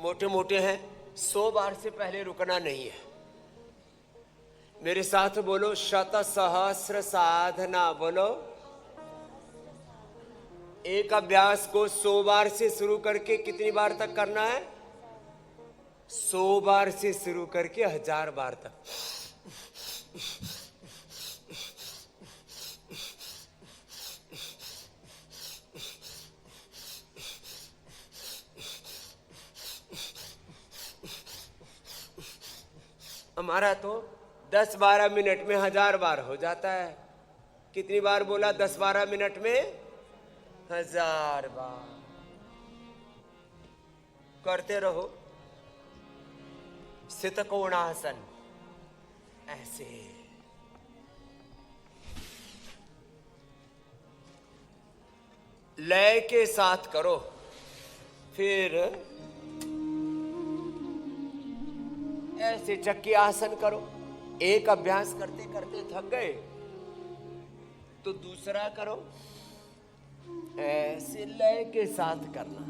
मोटे मोटे हैं, 100 बार से पहले रुकना नहीं है। मेरे साथ बोलो, शत सहस्र साधना। बोलो, एक अभ्यास को 100 बार से शुरू करके कितनी बार तक करना है? 100 बार से शुरू करके 1000 बार तक। हमारा तो 10-12 मिनट में 1000 बार हो जाता है। कितनी बार बोला? 10-12 मिनट में 1000 बार। करते रहो। स्थित कोणासन, ऐसे। लय के साथ करो। फिर ऐसे चक्की आसन करो। एक अभ्यास करते करते थक गए तो दूसरा करो। ऐसे लय के साथ करना।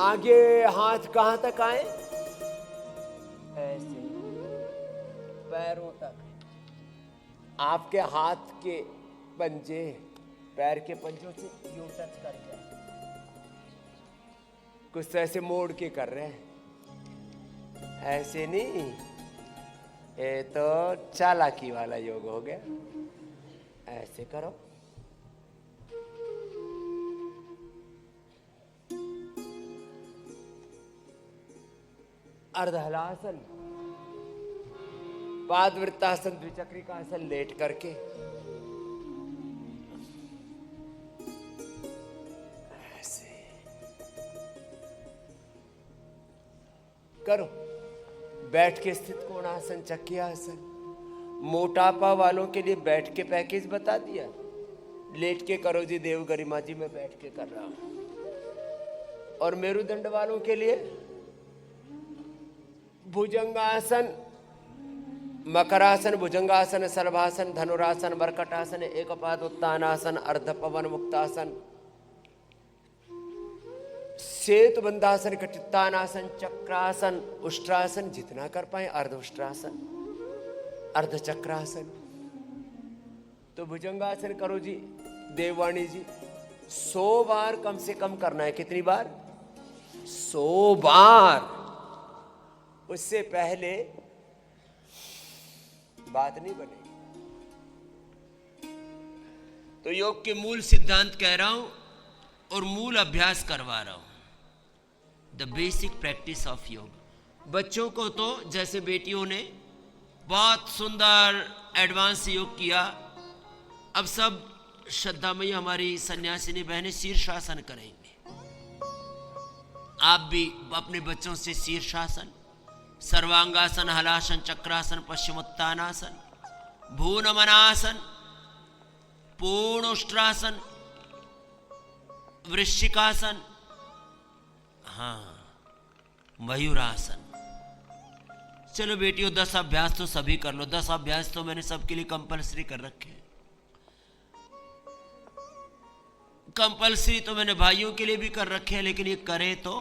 आगे हाथ कहां तक आए? ऐसे पैरों तक। आपके हाथ के पंजे पैर के पंजों से यूं टच कर जाए। कुछ तो ऐसे मोड़ के कर रहे हैं, ऐसे नहीं। ये तो चालाकी वाला योग हो गया। ऐसे करो। अर्धहलासन, पादवृत्तासन, द्विचक्रिकासन लेट करके। ऐसे करो। बैठ के स्थित कोणासन, चक्की आसन। मोटापा वालों के लिए बैठ के पैकेज बता दिया। लेट के करो जी, देव गरिमा जी मैं बैठ के कर रहा हूं। और मेरुदंड वालों के लिए भुजंगासन, मकरासन, भुजंगासन, सर्वासन, धनुरासन, मरकटासन, एकपाद उत्तानासन, अर्धपवन मुक्तासन, सेतु बंधासन, कटित्तानासन, चक्रासन, उष्ट्रासन, जितना कर पाए। अर्ध उष्ट्रासन, अर्ध चक्रासन। तो भुजंगासन करो जी, देववाणी जी 100 बार कम से कम करना है। कितनी बार? 100 बार। उससे पहले बात नहीं बनेगी। तो योग के मूल सिद्धांत कह रहा हूं और मूल अभ्यास करवा रहा हूं। द बेसिक प्रैक्टिस ऑफ योग। बच्चों को तो जैसे बेटियों ने बहुत सुंदर एडवांस योग किया, अब सब श्रद्धामयी हमारी सन्यासिनी बहनें शीर्षासन करेंगे। आप भी अपने बच्चों से शीर्षासन, सर्वांगासन, हलासन, चक्रासन, पश्चिमोत्तानासन, भूनमनासन, पूर्ण उष्ट्रासन, वृश्चिकासन, हाँ, मयूरासन। चलो बेटियों 10 अभ्यास तो सभी कर लो। 10 अभ्यास तो मैंने सबके लिए कंपलसरी कर रखे हैं। कंपलसरी तो मैंने भाइयों के लिए भी कर रखे हैं, लेकिन ये करे तो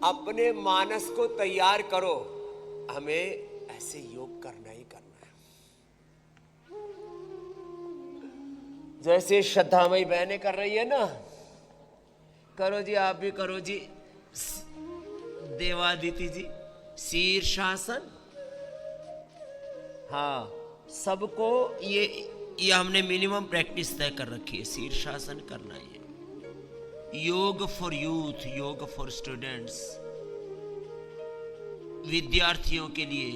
अपने मानस को तैयार करो। हमें ऐसे योग करना ही करना है। जैसे श्रद्धामयी बहनें कर रही है ना, करो जी, आप भी करो जी। देवादिति जी शीर्षासन। हाँ, सबको ये हमने मिनिमम प्रैक्टिस तय कर रखी है। शीर्षासन करना है। योग फॉर यूथ, योग फॉर स्टूडेंट्स, विद्यार्थियों के लिए,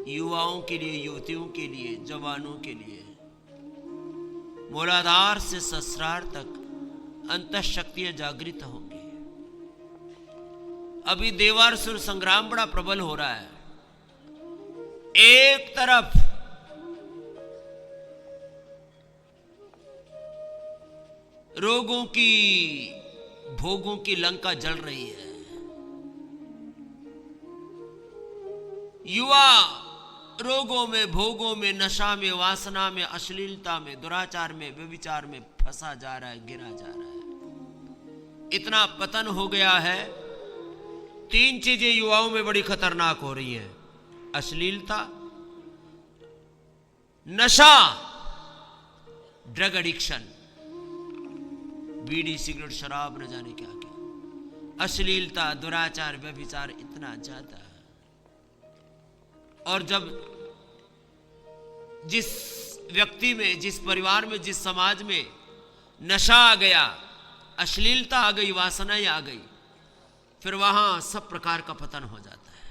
युवाओं के लिए, युवतियों के लिए, जवानों के लिए। मूलाधार से सहस्रार तक अंतःशक्तियां जागृत होंगी। अभी देवासुर संग्राम बड़ा प्रबल हो रहा है। एक तरफ रोगों की, भोगों की लंका जल रही है। युवा रोगों में, भोगों में, नशा में, वासना में, अश्लीलता में, दुराचार में, व्यभिचार में फंसा जा रहा है, गिरा जा रहा है। इतना पतन हो गया है। 3 चीजें युवाओं में बड़ी खतरनाक हो रही हैं: अश्लीलता, नशा, ड्रग एडिक्शन, बीड़ी, सिगरेट, शराब, न जाने क्या क्या, अश्लीलता, दुराचार, व्यभिचार इतना ज्यादा है। और जब जिस व्यक्ति में, जिस परिवार में, जिस समाज में नशा आ गया, अश्लीलता आ गई, वासनाएं आ गई, फिर वहां सब प्रकार का पतन हो जाता है।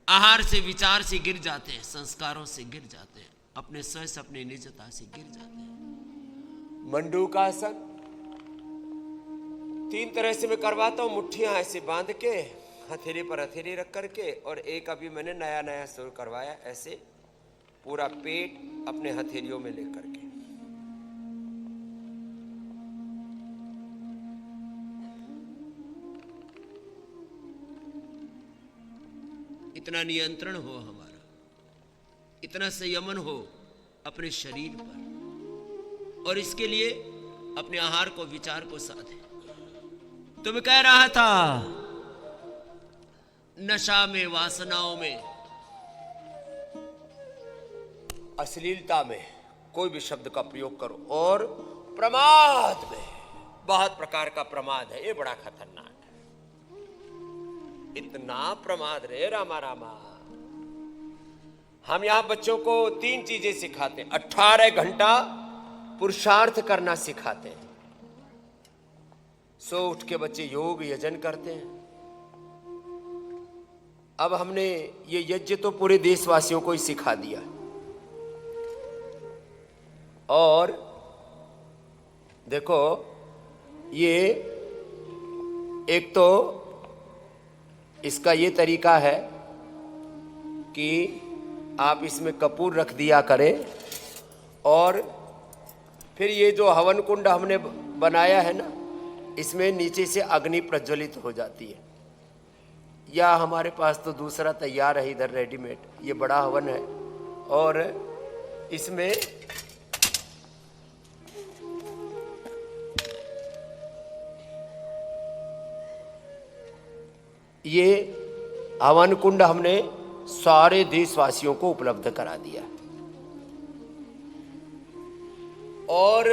आहार से, विचार से गिर जाते हैं, संस्कारों से गिर जाते हैं, अपने स्वयं से, अपनी निजता से गिर जाते हैं। मंडूकासन 3 तरह से मैं करवाता हूं। मुट्ठियां ऐसे बांध के, हथेली पर हथेली रख करके, और एक अभी मैंने नया शुरू करवाया, ऐसे पूरा पेट अपने हथेलियों में लेकर के। इतना नियंत्रण हो हमारा, इतना संयमन हो अपने शरीर पर, और इसके लिए अपने आहार को, विचार को साधे। तो मैं कह रहा था, नशा में, वासनाओं में, अश्लीलता में कोई भी शब्द का प्रयोग करो, और प्रमाद में, बहुत प्रकार का प्रमाद है, ये बड़ा खतरनाक है। इतना प्रमाद रे रामा रामा। हम यहां बच्चों को 3 चीजें सिखाते हैं। 18 घंटा पुरुषार्थ करना सिखाते हैं। सो उठ के बच्चे योग यजन करते हैं। अब हमने ये यज्ञ तो पूरे देशवासियों को ही सिखा दिया, और देखो ये एक तो इसका ये तरीका है कि आप इसमें कपूर रख दिया करें, और फिर ये जो हवन कुंड हमने बनाया है ना, इसमें नीचे से अग्नि प्रज्वलित हो जाती है। या हमारे पास तो दूसरा तैयार है इधर रेडीमेड, ये बड़ा हवन है, और इसमें ये हवन कुंड हमने सारे देशवासियों को उपलब्ध करा दिया। और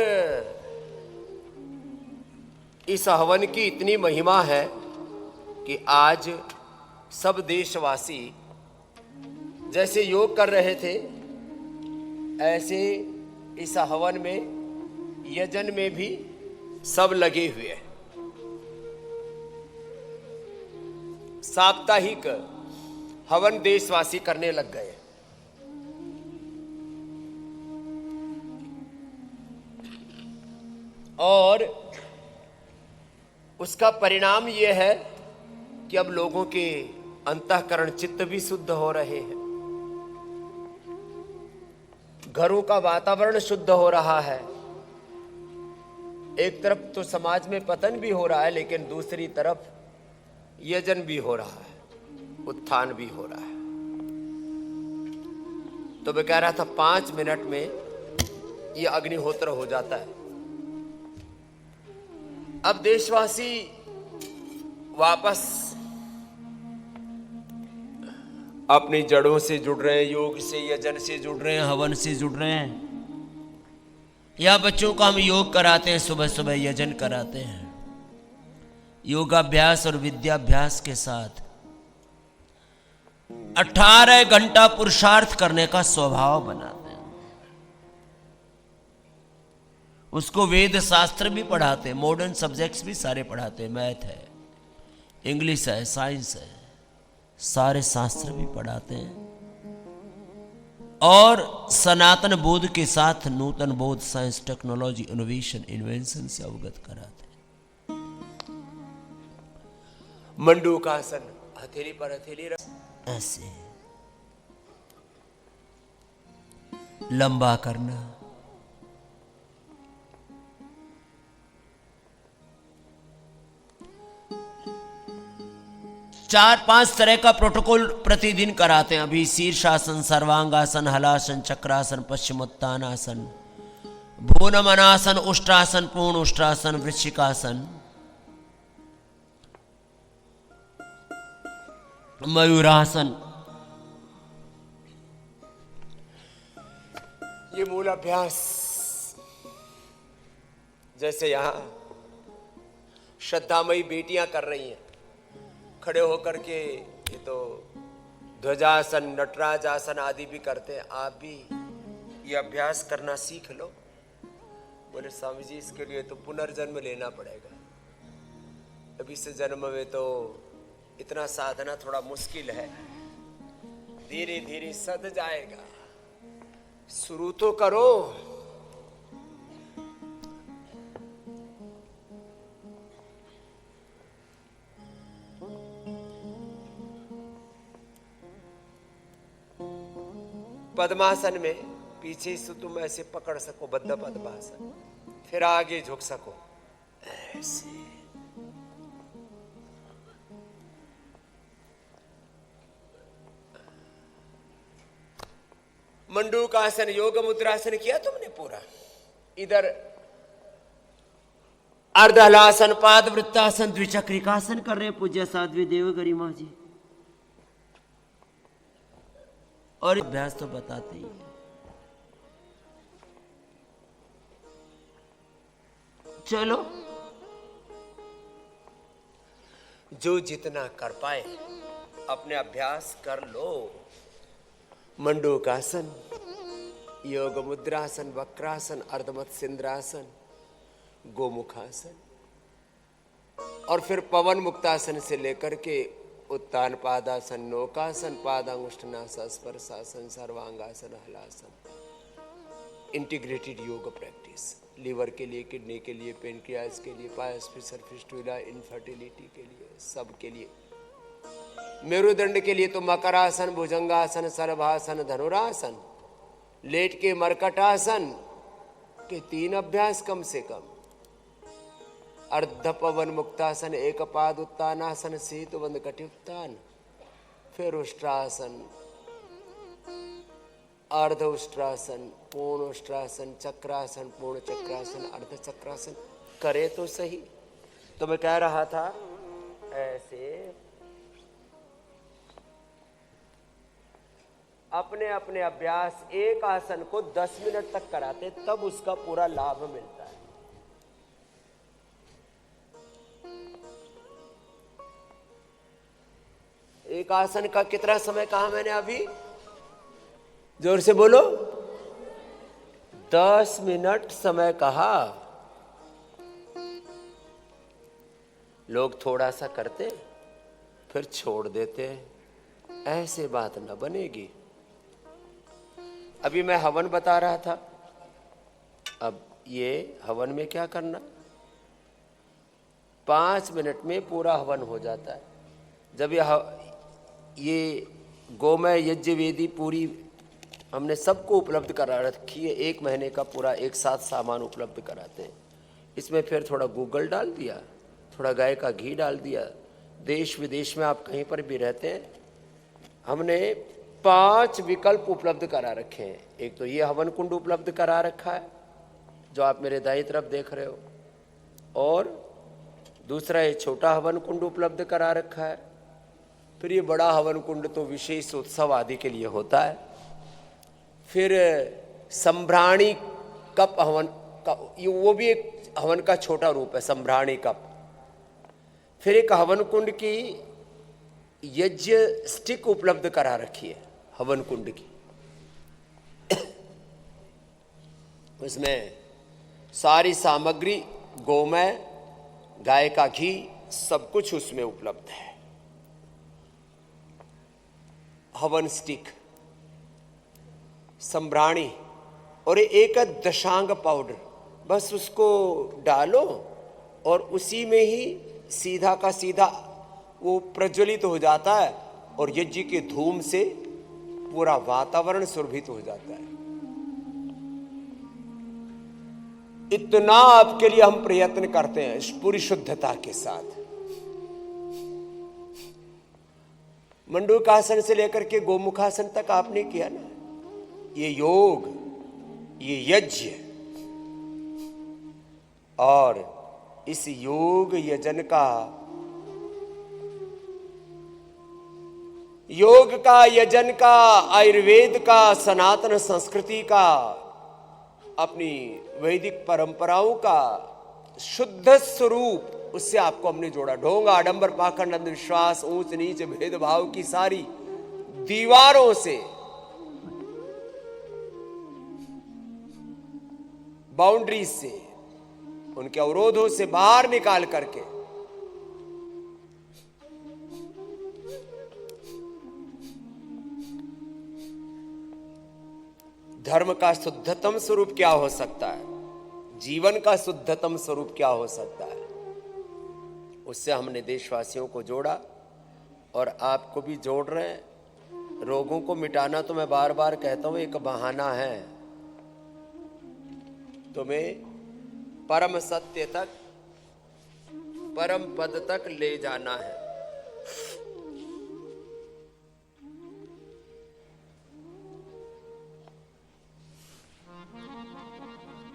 इस हवन की इतनी महिमा है कि आज सब देशवासी जैसे योग कर रहे थे, ऐसे इस हवन में, यजन में भी सब लगे हुए हैं। साप्ताहिक हवन देशवासी करने लग गए। और उसका परिणाम यह है कि अब लोगों के अंतःकरण, चित्त भी शुद्ध हो रहे हैं, घरों का वातावरण शुद्ध हो रहा है। एक तरफ तो समाज में पतन भी हो रहा है, लेकिन दूसरी तरफ यजन भी हो रहा है, उत्थान भी हो रहा है। तो मैं कह रहा था 5 मिनट में ये अग्निहोत्र हो जाता है। अब देशवासी वापस अपनी जड़ों से जुड़ रहे हैं, योग से, यजन से जुड़ रहे हैं, हवन से जुड़ रहे हैं। या बच्चों को हम योग कराते हैं, सुबह सुबह यजन कराते हैं। योगाभ्यास और विद्याभ्यास के साथ 18 घंटा पुरुषार्थ करने का स्वभाव बनाते हैं। उसको वेद शास्त्र भी पढ़ाते हैं, मॉडर्न सब्जेक्ट्स भी सारे पढ़ाते हैं, मैथ है, इंग्लिश है, साइंस है, सारे शास्त्र भी पढ़ाते हैं। और सनातन बोध के साथ नूतन बोध, साइंस, टेक्नोलॉजी, इनोवेशन, इन्वेंशन से अवगत कराते हैं। मंडूकासन, हथेली पर हथेली रख, ऐसे लंबा करना, 4-5 तरह का प्रोटोकॉल प्रतिदिन कराते हैं। अभी शीर्षासन, सर्वांगासन, हलासन, चक्रासन, पश्चिमोत्तानासन, भूनमनासन, उष्ट्रासन, पूर्ण उष्ट्रासन, वृश्चिकासन, मयूरासन। ये मूल अभ्यास जैसे यहां श्रद्धामयी बेटियां कर रही हैं खड़े होकर के, ये तो ध्वजासन, नटराज आसन आदि भी करते हैं। आप भी ये अभ्यास करना सीख लो। बोले स्वामी जी इसके लिए तो पुनर्जन्म लेना पड़ेगा, अभी से जन्म में तो इतना साधना थोड़ा मुश्किल है, धीरे धीरे सध जाएगा। शुरू तो करो। पद्मासन में पीछे से तुम ऐसे पकड़ सको, बद्ध पद्मासन, फिर आगे झुक सको ऐसे। मंडूकासन, योग मुद्रासन किया तुमने पूरा। इधर अर्धहलासन, पाद वृत्तासन, द्विचक्रिकासन कर रहे पूज्य साध्वी देव गरिमा जी। और अभ्यास तो बताते ही है। चलो जो जितना कर पाए अपने अभ्यास कर लो। मंडूकासन, योग मुद्रासन, वक्रासन, अर्धमत्स्येंद्रासन, गोमुखासन, और फिर पवन मुक्तासन से लेकर के उत्तान पादासन, नौकासन, पादांगुष्ठनासन, स्पर्शासन, सर्वांगासन, हलासन। इंटीग्रेटेड योग प्रैक्टिस, लीवर के लिए, किडनी के लिए, पेनक्रियास के लिए, पायस, फिशर, फिस्टुला, इनफर्टिलिटी के लिए, सब के लिए। मेरुदंड के लिए तो मकरासन, भुजंगासन, सर्वासन, धनुरासन, लेट के मरकटासन के 3 अभ्यास कम से कम। अर्ध पवन मुक्तासन, एक पाद उत्तानासन, सेतुबंध कटि उत्तान, फिर उष्ट्रासन, अर्ध उष्ट्रासन, पूर्ण उष्ट्रासन, चक्रासन, पूर्ण चक्रासन, अर्ध चक्रासन। करे तो सही। तो मैं कह रहा था ऐसे अपने अपने अभ्यास एक आसन को 10 मिनट तक कराते, तब उसका पूरा लाभ मिलता है। एक आसन का कितना समय कहा मैंने अभी? जोर से बोलो। 10 मिनट समय कहा। लोग थोड़ा सा करते फिर छोड़ देते, ऐसे बात न बनेगी। अभी मैं हवन बता रहा था। अब ये हवन में क्या करना, 5 मिनट में पूरा हवन हो जाता है। जब ये गोमय यज्ञ वेदी पूरी हमने सबको उपलब्ध करा रखी है। 1 महीने का पूरा एक साथ सामान उपलब्ध कराते हैं। इसमें फिर थोड़ा गूगल डाल दिया, थोड़ा गाय का घी डाल दिया। देश विदेश में आप कहीं पर भी रहते हैं, हमने 5 विकल्प उपलब्ध करा रखे हैं। एक तो ये हवन कुंड उपलब्ध करा रखा है जो आप मेरे दाईं तरफ देख रहे हो, और दूसरा ये छोटा हवन कुंड उपलब्ध करा रखा है। फिर ये बड़ा हवन कुंड तो विशेष उत्सव आदि के लिए होता है। फिर संभ्राणी कप हवन का, वो भी एक हवन का छोटा रूप है, संभ्राणी कप। फिर एक हवन कुंड की यज्ञ स्टिक उपलब्ध करा रखी है, हवन कुंड की। उसमें सारी सामग्री, गोमय, गाय का घी, सब कुछ उसमें उपलब्ध है। हवन स्टिक, संभ्राणी और एक दशांग पाउडर, बस उसको डालो और उसी में ही सीधा का सीधा वो प्रज्वलित हो जाता है और यज्ञ के धूम से पूरा वातावरण सुरभित हो जाता है। इतना आपके लिए हम प्रयत्न करते हैं पूरी शुद्धता के साथ। मंडूकासन से लेकर के गोमुखासन तक आपने किया ना। ये योग, ये यज्ञ, और इस योग यजन का, योग का, यजन का, आयुर्वेद का, सनातन संस्कृति का, अपनी वैदिक परंपराओं का शुद्ध स्वरूप, उससे आपको हमने जोड़ा। ढोंग, आडंबर, पाखंड, अंधविश्वास, ऊंच नीच, भेदभाव की सारी दीवारों से, बाउंड्रीज से, उनके अवरोधों से बाहर निकाल करके धर्म का शुद्धतम स्वरूप क्या हो सकता है, जीवन का शुद्धतम स्वरूप क्या हो सकता है, उससे हमने देशवासियों को जोड़ा और आपको भी जोड़ रहे हैं। रोगों को मिटाना तो मैं बार बार कहता हूं एक बहाना है, तुम्हें परम सत्य तक, परम पद तक ले जाना है।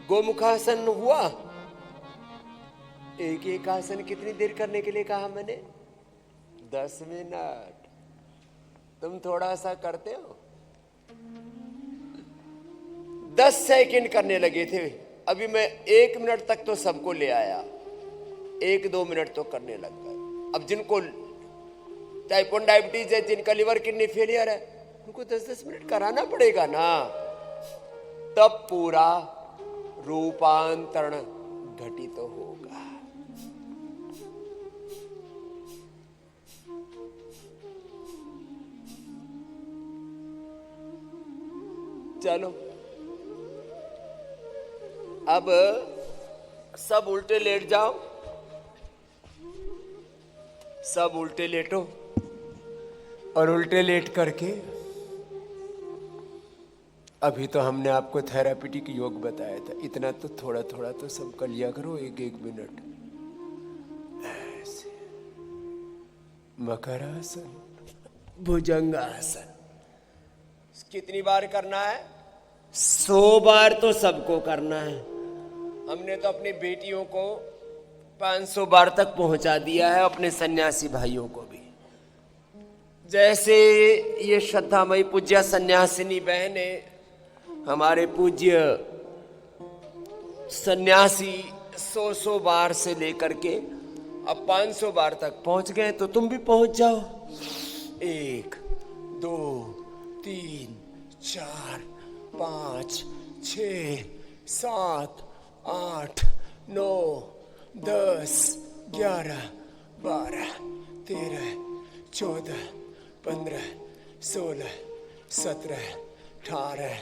गोमुखासन हुआ, एक एक आसन कितनी देर करने के लिए कहा मैंने? 10 मिनट। तुम थोड़ा सा करते हो, 10 सेकंड करने लगे थे। अभी मैं 1 मिनट तक तो सबको ले आया, 1-2 मिनट तो करने लग गए। अब जिनको टाइप 1 डायबिटीज है, जिनका लिवर किडनी फेलियर है, उनको 10-10 मिनट कराना पड़ेगा ना, तब पूरा रूपांतरण घटित होगा। चलो अब सब उल्टे लेट जाओ, सब उल्टे लेटो, और उल्टे लेट करके, अभी तो हमने आपको थेरापीटिक योग बताया था, इतना तो थोड़ा थोड़ा तो सब कर लिया करो, 1-1 मिनट। ऐसे मकरासन, भुजंगासन कितनी बार करना है? 100 बार तो सबको करना है। हमने तो अपनी बेटियों को 500 बार तक पहुंचा दिया है, अपने सन्यासी भाइयों को भी। जैसे ये श्रद्धामयी पूज्य सन्यासिनी बहने, हमारे पूज्य सन्यासी 100 बार से लेकर के अब 500 बार तक पहुंच गए, तो तुम भी पहुंच जाओ। 1 2 3 4 5 6 7 8 9 10 11 12 13 14 15 16 17 18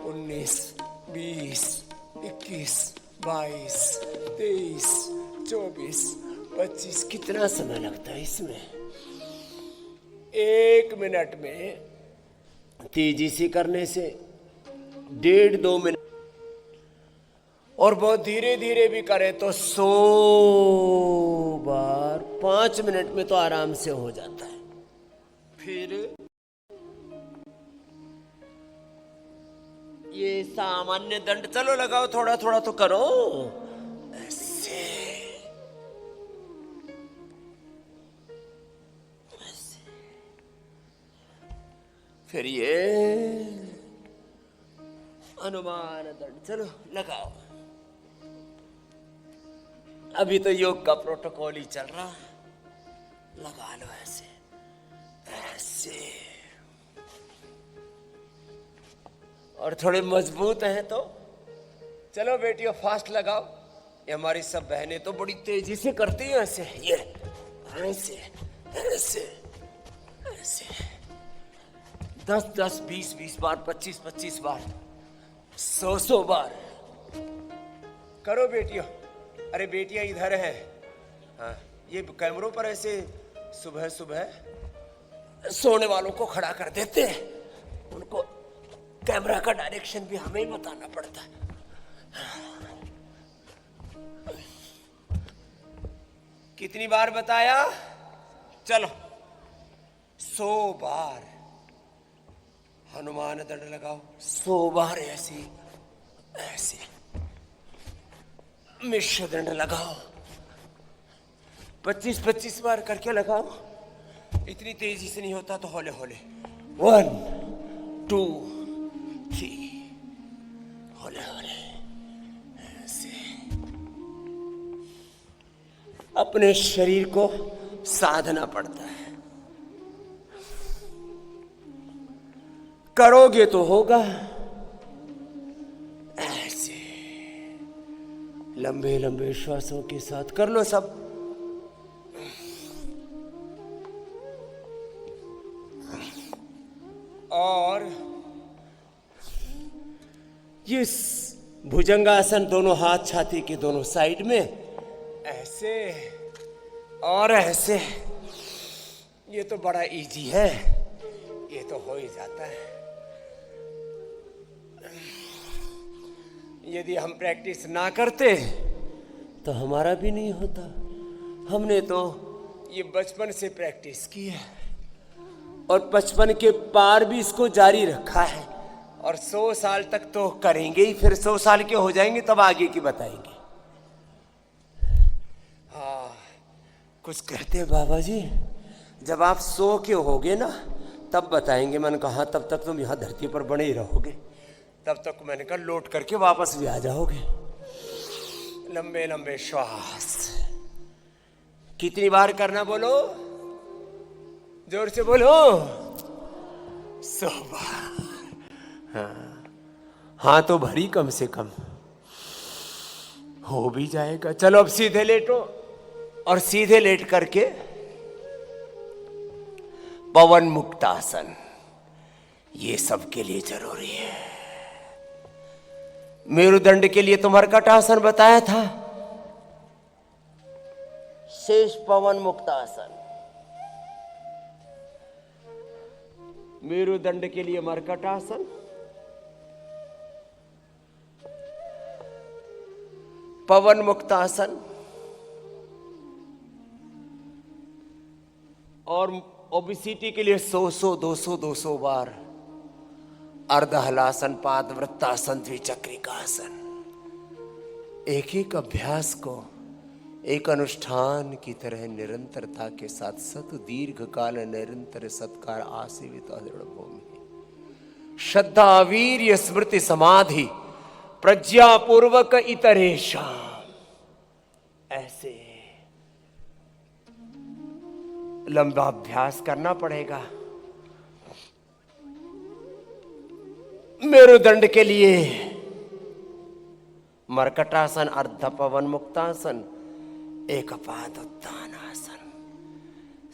19 20 21 22 23 24 25। कितना समय लगता है इसमें? 1 मिनट में तेजी से करने से 1.5-2 मिनट, और बहुत धीरे धीरे भी करें तो 100 बार 5 मिनट में तो आराम से हो जाता है। फिर ये सामान्य दंड चलो लगाओ, थोड़ा थोड़ा तो करो ऐसे, ऐसे। फिर ये अनुमान दंड चलो लगाओ। अभी तो योग का प्रोटोकॉल ही चल रहा, लगा लो ऐसे ऐसे। और थोड़े मजबूत हैं तो चलो बेटियों फास्ट लगाओ। ये हमारी सब बहनें तो बड़ी तेजी से करती हैं ऐसे, ये ऐसे ऐसे ऐसे 10-10 20-20 बार, 25-25 बार, 100 बार करो बेटियों। अरे बेटियां इधर हैं, हाँ ये कैमरों पर ऐसे सुबह सुबह सोने वालों को खड़ा कर देते हैं, उनको कैमरा का डायरेक्शन भी हमें ही बताना पड़ता है। कितनी बार बताया? चलो 100 बार हनुमान दंड लगाओ, 100 बार ऐसे ऐसे मिश्र दंड लगाओ, 25-25 बार करके लगाओ। इतनी तेजी से नहीं होता तो हौले हौले, 1 2 3, हौले हौले ऐसे अपने शरीर को साधना पड़ता है। करोगे तो होगा। ऐसे लंबे लंबे श्वासों के साथ कर लो सब। और ये भुजंगासन दोनों हाथ छाती के दोनों साइड में ऐसे और ऐसे। ये तो बड़ा इजी है, ये तो हो ही जाता है। यदि हम प्रैक्टिस ना करते तो हमारा भी नहीं होता। हमने तो ये बचपन से प्रैक्टिस की है और 55 के पार भी इसको जारी रखा है। और 100 साल तक तो करेंगे ही, फिर 100 साल के हो जाएंगे तब आगे की बताएंगे। हाँ, कुछ कहते हैं बाबा जी, जब आप 100 के होगे ना तब बताएंगे। मैंने कहा तब तक तुम यहाँ धरती पर बने ही रहोगे, तब तक मैंने कहा लौट करके वापस भी आ जाओगे। लंबे लंबे श्वास कितनी बार करना बोलो, जोर से बोलो। 100 बार। हाँ तो भरी कम से कम हो भी जाएगा। चलो अब सीधे लेटो और सीधे लेट करके पवन मुक्तासन, ये सबके लिए जरूरी है। मेरुदंड के लिए तो मर्कटासन बताया था, शेष पवन मुक्तासन। मेरुदंड के लिए मर्कटासन, पवन मुक्तासन और ओबेसिटी के लिए 100 200 बार अर्धहलासन, पादवृत्तासन, द्विचक्रिकासन। एक एक अभ्यास को एक अनुष्ठान की तरह निरंतरता के साथ सत दीर्घ काल निरंतर सत्कार आसेवित अदृढ़ भूमि श्रद्धा वीर्य स्मृति समाधि प्रज्ञा पूर्वक इतरेशा। ऐसे लंबा अभ्यास करना पड़ेगा। मेरुदंड के लिए मर्कटासन, अर्ध पवन मुक्तासन, एक पाद उत्तानासन,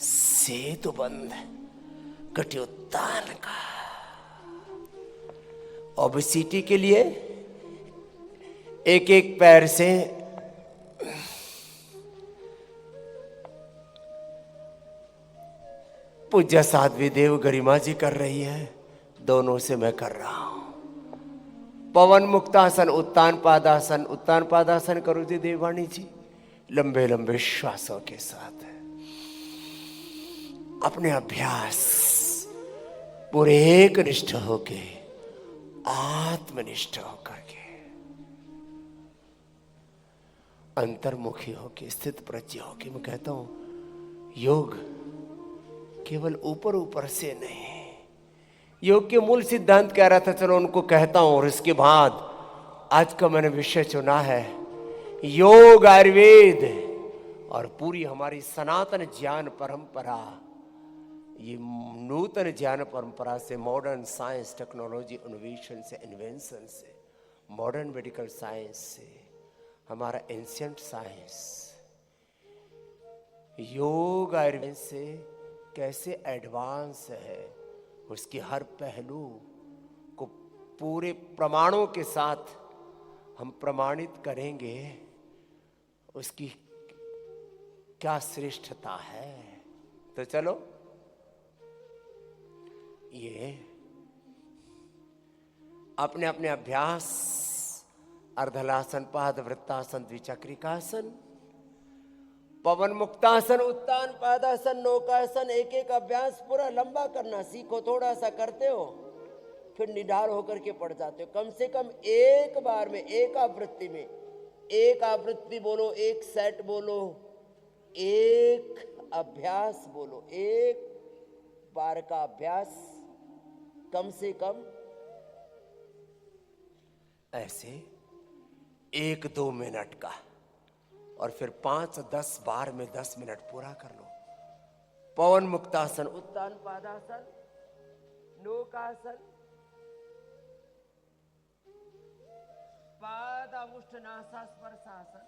सेतु बंध कटि उत्तान का। ओबेसिटी के लिए एक एक पैर से पूज्य साध्वी देव गरिमा जी कर रही है, दोनों से मैं कर रहा हूं। पवन मुक्तासन, उत्तान पादासन। उत्तान पादासन करो जी देवानी जी, लंबे लंबे श्वासों के साथ अपने अभ्यास पूरे एक निष्ठ होके, आत्मनिष्ठ होकर के, अंतर्मुखी होके, स्थित प्रज्ञ होके। मैं कहता हूं योग केवल ऊपर ऊपर से नहीं। योग के मूल सिद्धांत कह रहा था, चलो उनको कहता हूं। और इसके बाद आज का मैंने विषय चुना है योग, आयुर्वेद और पूरी हमारी सनातन ज्ञान परंपरा। ये नूतन ज्ञान परंपरा से, मॉडर्न साइंस, टेक्नोलॉजी, इनोवेशन से, इन्वेंशन से, मॉडर्न मेडिकल साइंस से, हमारा एंशिएंट साइंस, योग आयुर्वेद से कैसे एडवांस है, उसकी हर पहलू को पूरे प्रमाणों के साथ हम प्रमाणित करेंगे। उसकी क्या श्रेष्ठता है। तो चलो ये अपने अपने अभ्यास, अर्धलासन, पादवृत्तासन, द्विचक्रिकासन पवन मुक्तासन, उत्तान पादासन, नौकासन, एक एक अभ्यास पूरा लंबा करना सीखो। थोड़ा सा करते हो फिर निढाल होकर के पड़ जाते हो। कम से कम एक बार में, एक आवृत्ति में, एक आवृत्ति बोलो, एक सेट बोलो, एक अभ्यास बोलो, एक बार का अभ्यास कम से कम ऐसे 1-2 मिनट का, और फिर 5-10 बार में 10 मिनट पूरा कर लो। पवन मुक्तासन, उत्तान पादासन, नौकासन, पादामुष्ठ नासास्पर्शासन,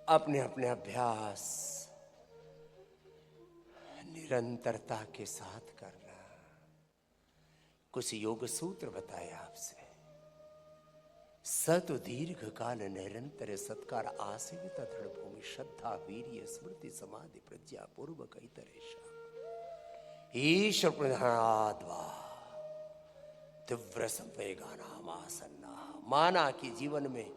अपने अपने अभ्यास निरंतरता के साथ करना। कुछ योग सूत्र बताए आपसे। सत दीर्घ काल निरंतर सत्कार आसेवित दृढ़ भूमि श्रद्धा वीर्य स्मृति समाधि प्रज्ञा पूर्वक इतरेशा ईश्वर प्रधानाद्वा तीव्र संवेगानाम आसन्ना। माना कि जीवन में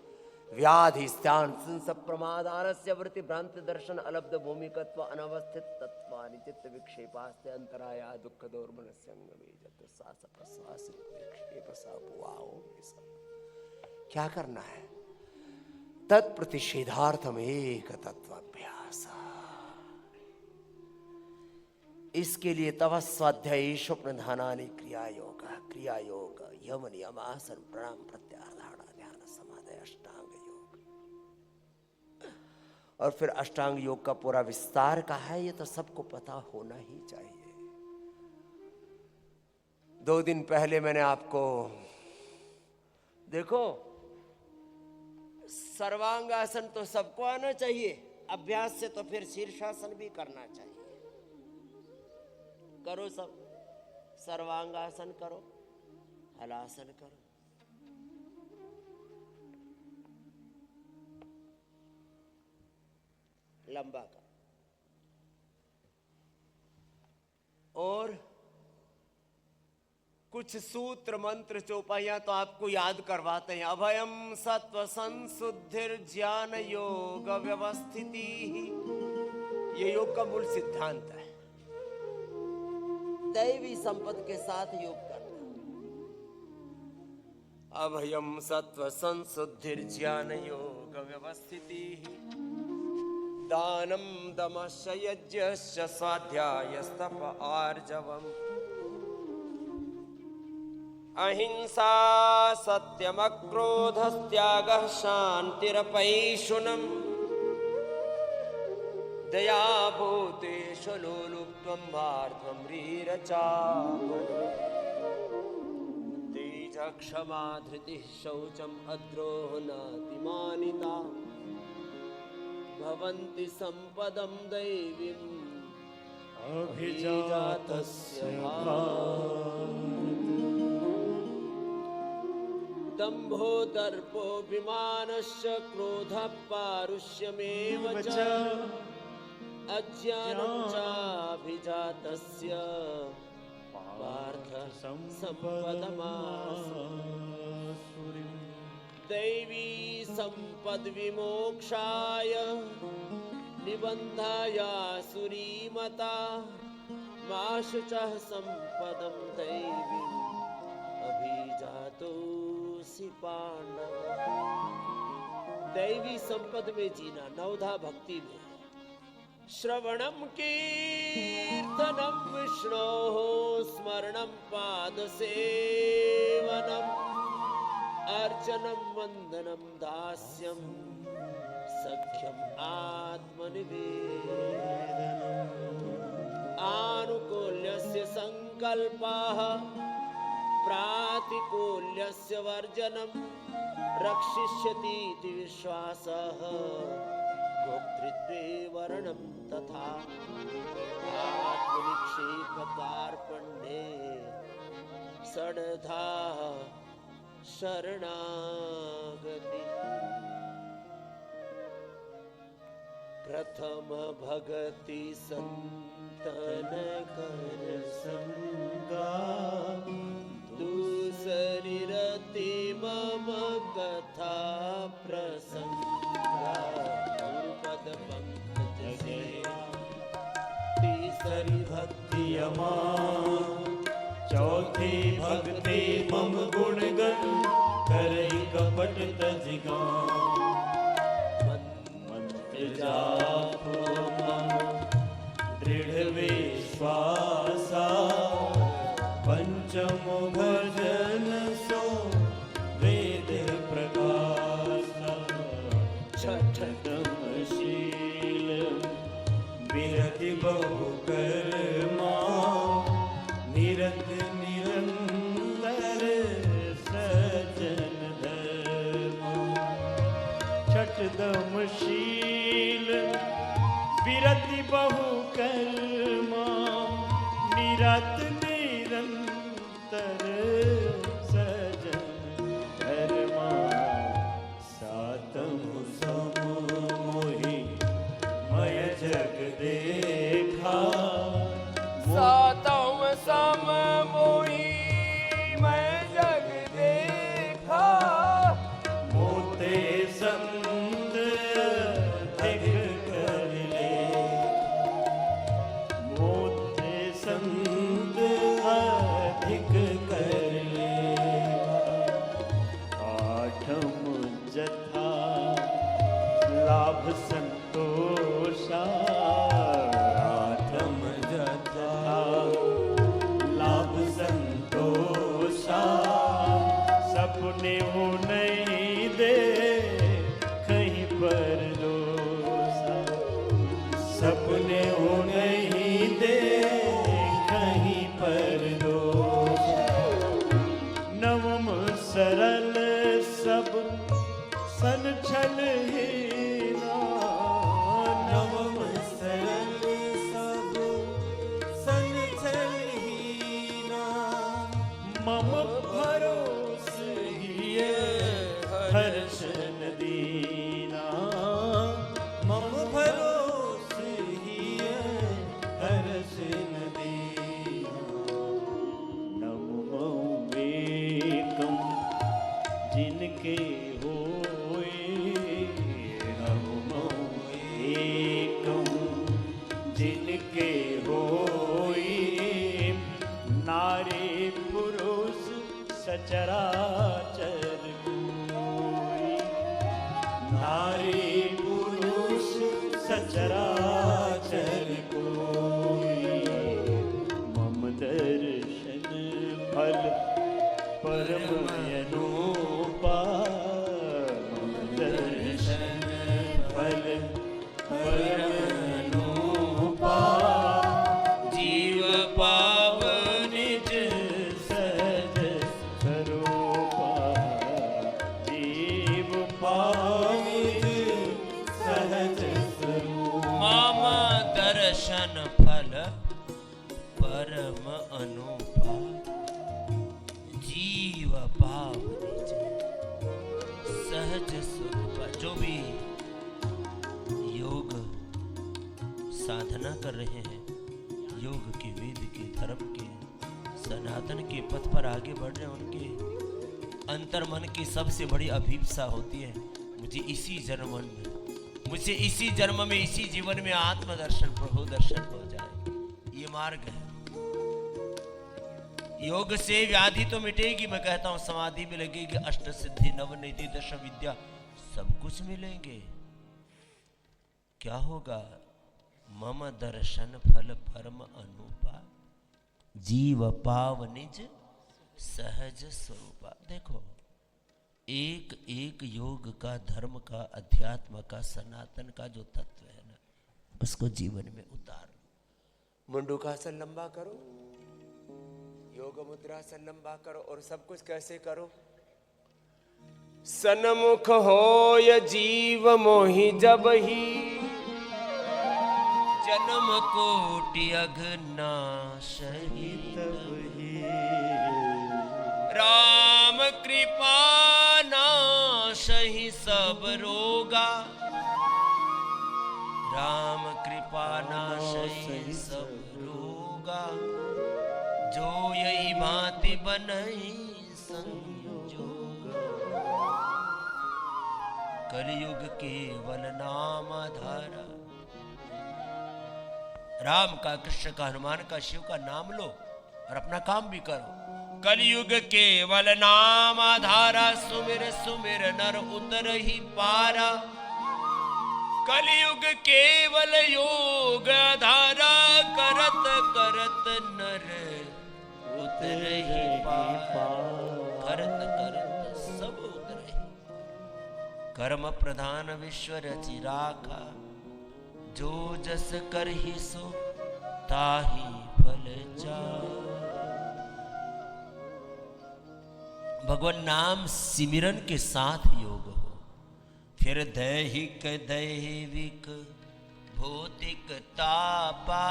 व्याधि स्थान संसप प्रमाद आलस्य वृत्ति भ्रांति दर्शन अलब्ध भूमिकत्व अनवस्थित तत्वानि चित्त विक्षेपास्ते अंतराया दुख दौर्मनस्यंग वेजत सास प्रश्वास विक्षेप सपुआओ। ये सब क्या करना है? तत्प्रतिषेधार्थम एक तत्वाभ्यास। इसके लिए तव स्वाध्याय स्वप्न ध्यानानि क्रिया योग यम नियम आसन प्राणायाम प्रत्याहार धारणा ध्यान समाधि अष्टांग योग। और फिर अष्टांग योग का पूरा विस्तार का है, ये तो सबको पता होना ही चाहिए। 2 दिन पहले मैंने आपको देखो, सर्वांगासन तो सबको आना चाहिए, अभ्यास से तो फिर शीर्षासन भी करना चाहिए। करो सब, सर्वांगासन करो, हलासन करो, लंबा का। और कुछ सूत्र मंत्र चौपाइयां तो आपको याद करवाते हैं। अभयम सत्व संशुद्धिर ज्ञान योग व्यवस्थिति, ये योग का मूल सिद्धांत है। दैवी संपत्ति के साथ योग करना। अभयम सत्व संशुद्धिर ज्ञान योग व्यवस्थिति दानम दमश्च यज्ञश्च स्वाध्यायस्तप आर्जवम् अहिंसा सत्यमक्रोधस्त्यागः शान्तिरपैशुनम् दया भूतेषु लोलुप्त्वं मार्गं ह्रीरचापनं तेजः क्षमा धृतिः शौचम् अद्रोह नातिमानिता भवन्ति सम्पदं दैवीम् अभिजातस्य दम्भो दर्पोऽभिमानश्च क्रोधः पारुष्यमेव च अज्ञानं चाभिजातस्य पार्थ सम्पदमासुरीं दैवी सम्पद्विमोक्षाय निबन्धायासुरीमता मा शुचः सम्पदं दैवीम् अभिजातोऽसि पांडव। दैवी संपद में जीना, नवधा भक्ति में। श्रवणम कीर्तनम विष्णोः स्मरणम पादसेवनम अर्चनम वंदनम दास्यम सख्यम आत्मनिवेदनम् आनुकूल्यस्य संकल्पः प्रातिकूल्यस्य वर्जनम् रक्षिष्यतीति विश्वासः भोक्तृत्वे वर्णं तथा आत्मनिक्षेपकार्पण्ये षड्धा शरणागति प्रथम भगति संतन कर संगा दूसरा चौथी भक्ति मम गुण गण करई कपट तजिगा मंत्र जापो मम दृढ़ विश्वासा पंचमो भजन सो वेद प्रकाशा छठम शील विरति बहु कर्मा निरत निरंतर सजन धर्मा छठम शील विरति बहु कर्मा निरत निरंतर सजन धर्मा सातम सम मोहि मय जग देखा सातम सम मोहि मैं जग देखा मोते संत अधिक कर ले मोते संत अधिक कर ले आठम जथा लाभ संतोषा आठम जथा लाभ संतोषा सपने हो नहीं दे कहीं पर दोषा सपने हो नहीं दे कहीं पर दोषा नवम सरल सब सन छल हीना नवम सरल सब सन छल हीना मम भरोस हिय हर्षन दीना मम भरोस हिय हर्षन दीना नमो वेकम जिनके होए नमो एकम जिनके होए नारी पुरुष सचराचर कोई नारी पुरुष सचराचर कोई मम दर्शन फल परम अनुपा मम दर्शन फल परम अनुपा जीव पाव निज सहज स्वरूपा जीव पाव निज सहज स्वरूपा मम दर्शन फल परम अनुपा जीव पाव निज सहज स्वरूप। जो भी योग साधना कर रहे हैं, योग के, वेद के, धर्म के, सनातन के पथ पर आगे बढ़ रहे हैं, उनके अंतर मन की सबसे बड़ी अभिप्सा होती है मुझे इसी जन्म में, मुझे इसी जन्म में, इसी जीवन में आत्मदर्शन, प्रभु दर्शन हो जाए। ये मार्ग है। योग से व्याधि तो मिटेगी, मैं कहता हूं समाधि में लगेगी, अष्ट सिद्धि नवनिधि दश विद्या सब कुछ मिलेंगे। क्या होगा? मम दर्शन फल परम अनुपा जीव पाव निज सहज स्वरूपा। देखो, एक एक योग का, धर्म का, अध्यात्म का, सनातन का जो तत्व है ना, उसको जीवन में उतार। मुंडूकासन लंबा करो, योग मुद्रासन लंबा करो, और सब कुछ कैसे करो? सन्मुख होय जीव मोहि जब ही जन्म कोटि अघनाशहि तब ही राम कृपा नाशहि सब रोगा राम कृपा नाशहि सब रोगा जो यही भांति बनई संयोग कलयुग केवल नाम आधारा। राम का, कृष्ण का, हनुमान का, शिव का नाम लो और अपना काम भी करो। कलयुग केवल नाम आधारा, सुमिर सुमिर नर उतर ही पारा। कलयुग केवल योग आधारा, करत करत नर उतर ही पारा। करत करत सब उतरे। कर्म प्रधान विश्व रचि राखा, जो जस कर ही सो ताही फल जा। भगवान नाम सिमरन के साथ योग हो, फिर दैहिक दैविक भौतिक तापा।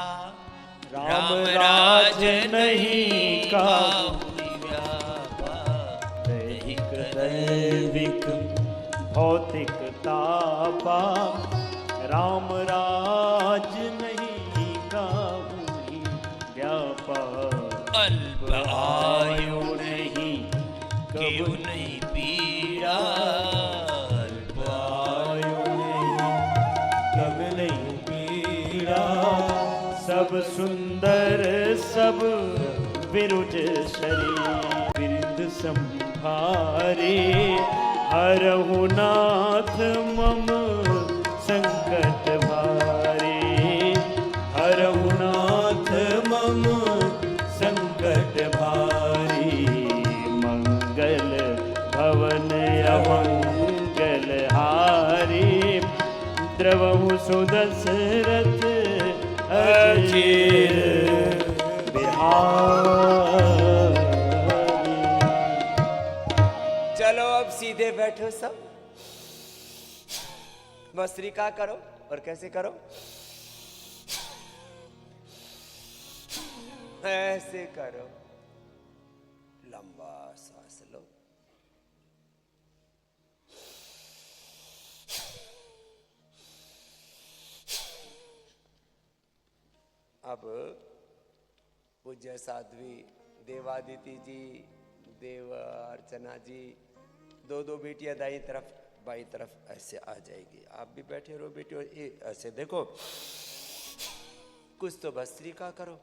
राम राज नहीं काहू व्यापा। दैहिक दैविक भौतिक तापा। राम राज नहीं काहू व्यापा। अल्प आयु नहीं क्यों नहीं पीड़ा। अल्प आयु नहीं कब नहीं पीड़ा। सब सुंदर सब विरुज शरीर। बिरद संभारे हरहु नाथ मम संकट भारे। हरहु नाथ मम संकट भारी। मंगल भवन अमंगल हारी। द्रवहु सुदशरथ अजीर बिहारी। चलो अब सीधे बैठो सब, भस्त्रिका करो। और कैसे करो? ऐसे करो, लंबा सांस लो। अब पूज्य साध्वी देवादिति जी, देव अर्चना जी, दो दो बेटियां दाई तरफ बाई तरफ ऐसे आ जाएगी। आप भी बैठे रहो बेटियों, ऐसे देखो, कुछ तो भस्त्रिका करो।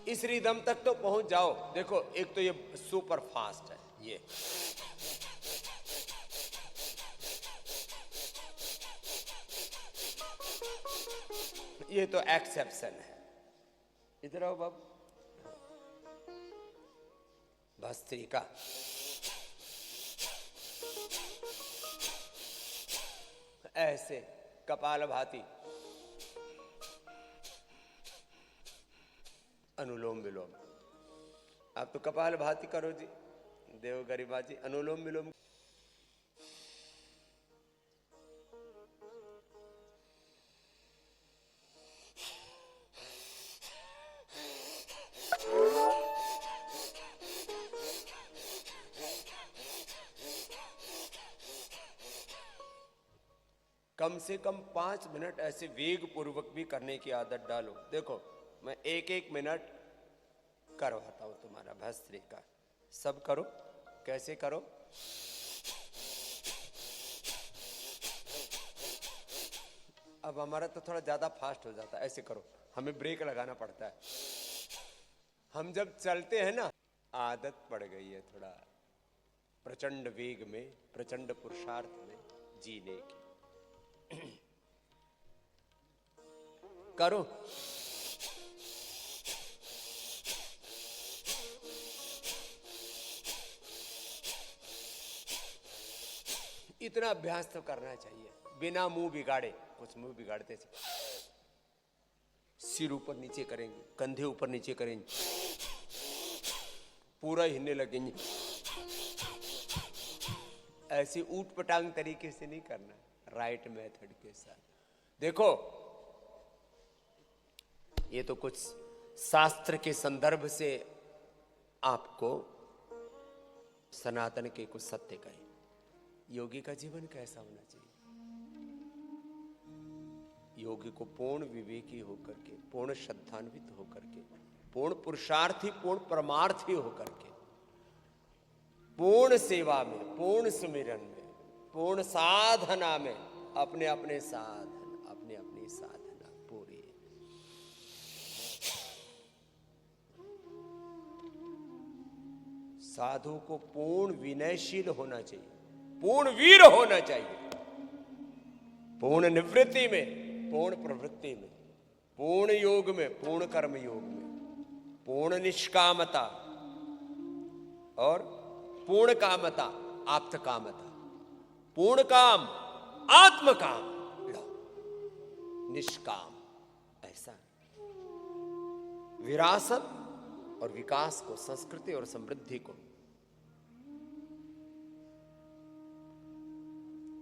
इस रिदम तक तो पहुंच जाओ। देखो एक तो ये सुपर फास्ट है, ये तो एक्सेप्शन है। इधर आओ बाबू, भस्त्रिका। ऐसे कपाल भाती, अनुलोम विलोम। आप तो कपाल भाती करो जी, देव गरिमा जी अनुलोम विलोम। कम से कम 5 मिनट ऐसे वेग पूर्वक भी करने की आदत डालो। देखो मैं एक एक मिनट करवाता हूं तुम्हारा भस्त्रिका। सब करो। कैसे करो? अब हमारा तो थोड़ा ज्यादा फास्ट हो जाता है। ऐसे करो, हमें ब्रेक लगाना पड़ता है। हम जब चलते हैं ना, आदत पड़ गई है थोड़ा प्रचंड वेग में, प्रचंड पुरुषार्थ में जीने की। करो। इतना अभ्यास तो करना चाहिए बिना मुंह बिगाड़े। कुछ मुंह बिगाड़ते थे, सिर ऊपर नीचे करेंगे, कंधे ऊपर नीचे करेंगे, पूरा हिलने लगेंगे। ऐसे ऊट पटांग तरीके से नहीं करना, राइट मेथड के साथ। देखो ये तो कुछ शास्त्र के संदर्भ से आपको सनातन के कुछ सत्य कहे। योगी का जीवन कैसा होना चाहिए? योगी को पूर्ण विवेकी होकर के, पूर्ण श्रद्धान्वित होकर के, पूर्ण पुरुषार्थी, पूर्ण परमार्थी होकर के, पूर्ण सेवा में, पूर्ण सुमिरन में, पूर्ण साधना में अपने अपने साधना पूरी। साधु को पूर्ण विनयशील होना चाहिए, पूर्ण वीर होना चाहिए, पूर्ण निवृत्ति में, पूर्ण प्रवृत्ति में, पूर्ण योग में, पूर्ण कर्म योग में, पूर्ण निष्कामता और पूर्ण कामता, आप्त कामता, पूर्ण काम, आत्म काम, निष्काम, ऐसा विरासत और विकास को, संस्कृति और समृद्धि को,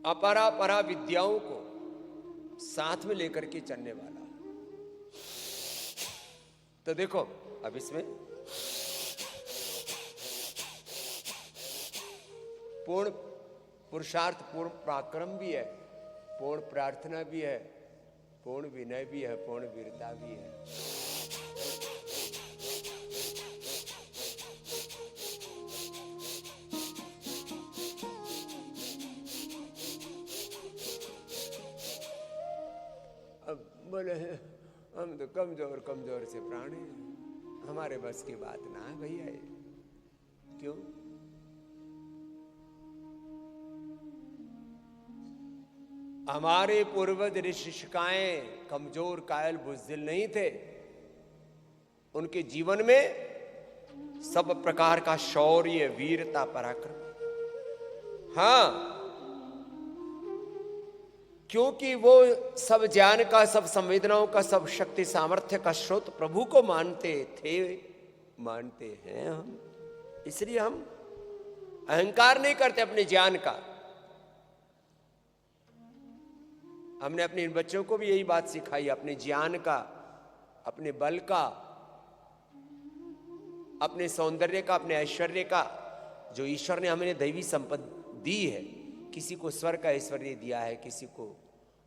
अपरा परा विद्याओं को साथ में लेकर के चलने वाला। तो देखो अब इसमें पूर्ण पुरुषार्थ, पूर्ण पराक्रम भी है, पूर्ण प्रार्थना भी है, पूर्ण विनय भी है, पूर्ण वीरता भी है। अब बोले हम तो कमजोर से प्राणी हैं, हमारे बस की बात ना है भैया। क्यों? हमारे पूर्वज ऋषिकाएं कमजोर, कायल, बुज़दिल नहीं थे। उनके जीवन में सब प्रकार का शौर्य, वीरता, पराक्रम। हाँ, क्योंकि वो सब ज्ञान का, सब संवेदनाओं का, सब शक्ति सामर्थ्य का स्रोत प्रभु को मानते थे, मानते हैं हम। इसलिए हम अहंकार नहीं करते अपने ज्ञान का। हमने अपने इन बच्चों को भी यही बात सिखाई, अपने ज्ञान का, अपने बल का, अपने सौंदर्य का, अपने ऐश्वर्य का, जो ईश्वर ने हमें दैवी संपत्ति दी है। किसी को स्वर का ऐश्वर्य दिया है, किसी को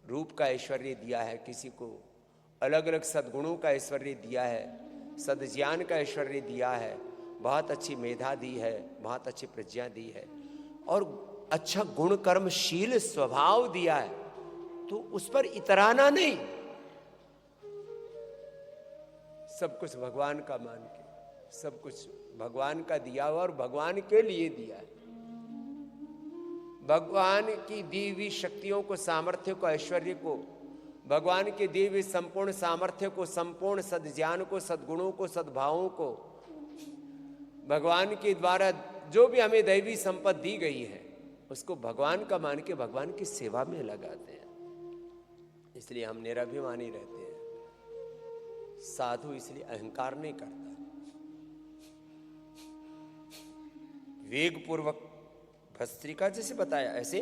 रूप का ऐश्वर्य दिया है, किसी को अलग अलग सद्गुणों का ऐश्वर्य दिया है, सद्ज्ञान का ऐश्वर्य दिया है, बहुत अच्छी मेधा दी है, बहुत अच्छी प्रज्ञा दी है, और अच्छा गुण कर्मशील स्वभाव दिया है। तो उस पर इतराना नहीं, सब कुछ भगवान का मान के, सब कुछ भगवान का दिया हुआ और भगवान के लिए दिया है। भगवान की दी हुई शक्तियों को, सामर्थ्य को, ऐश्वर्य को, भगवान के दिए हुए संपूर्ण सामर्थ्य को, संपूर्ण सद्ज्ञान को, सद्गुणों को, सद्भावों को, भगवान के द्वारा जो भी हमें दैवी संपत्ति दी गई है, उसको भगवान का मान के भगवान की सेवा में लगाते हैं। इसलिए हम निराभिमानी रहते हैं। साधु इसलिए अहंकार नहीं करता, वेग पूर्वक भस्त्रिका जैसे बताया ऐसे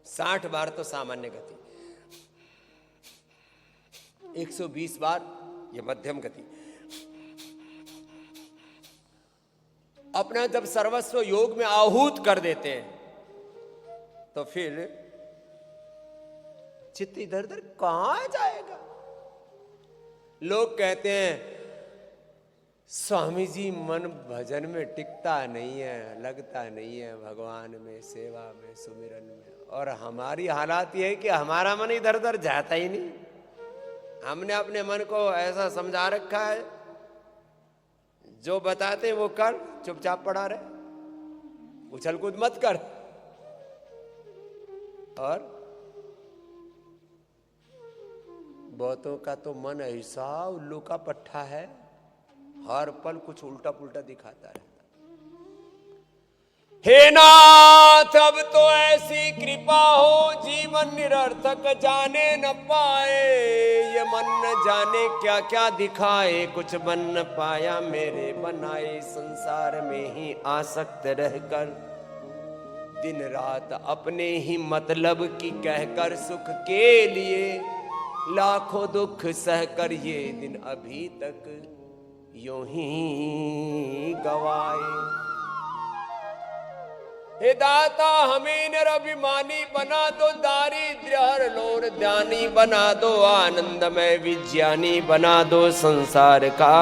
साठ बार तो सामान्य गति, 120 बार ये मध्यम गति। अपना जब सर्वस्व योग में आहूत कर देते हैं तो फिर चित्त इधर उधर कहां जाएगा। लोग कहते हैं स्वामी जी मन भजन में टिकता नहीं है, लगता नहीं है, भगवान में, सेवा में, सुमिरन में। और हमारी हालात यह है कि हमारा मन इधर उधर जाता ही नहीं। हमने अपने मन को ऐसा समझा रखा है, जो बताते हैं वो कर, चुपचाप पड़ा रहे, उछल कूद मत कर। और बहुतों का तो मन ऐसा उल्लू का पट्टा है, हर पल कुछ उल्टा पुल्टा दिखाता रहता। हे नाथ अब तो ऐसी कृपा हो, जीवन निरर्थक जाने न पाए। ये मन न जाने क्या क्या दिखाए, कुछ बन न पाया मेरे बनाए। संसार में ही आसक्त रहकर दिन रात अपने ही मतलब की कहकर, सुख के लिए लाखों दुख सहकर ये दिन अभी तक यूं ही गवाए। हे दाता हमें निरभिमानी बना दो, दारिद्र्य हर लोर ज्ञानी बना दो, आनंदमय विज्ञानी बना दो, संसार का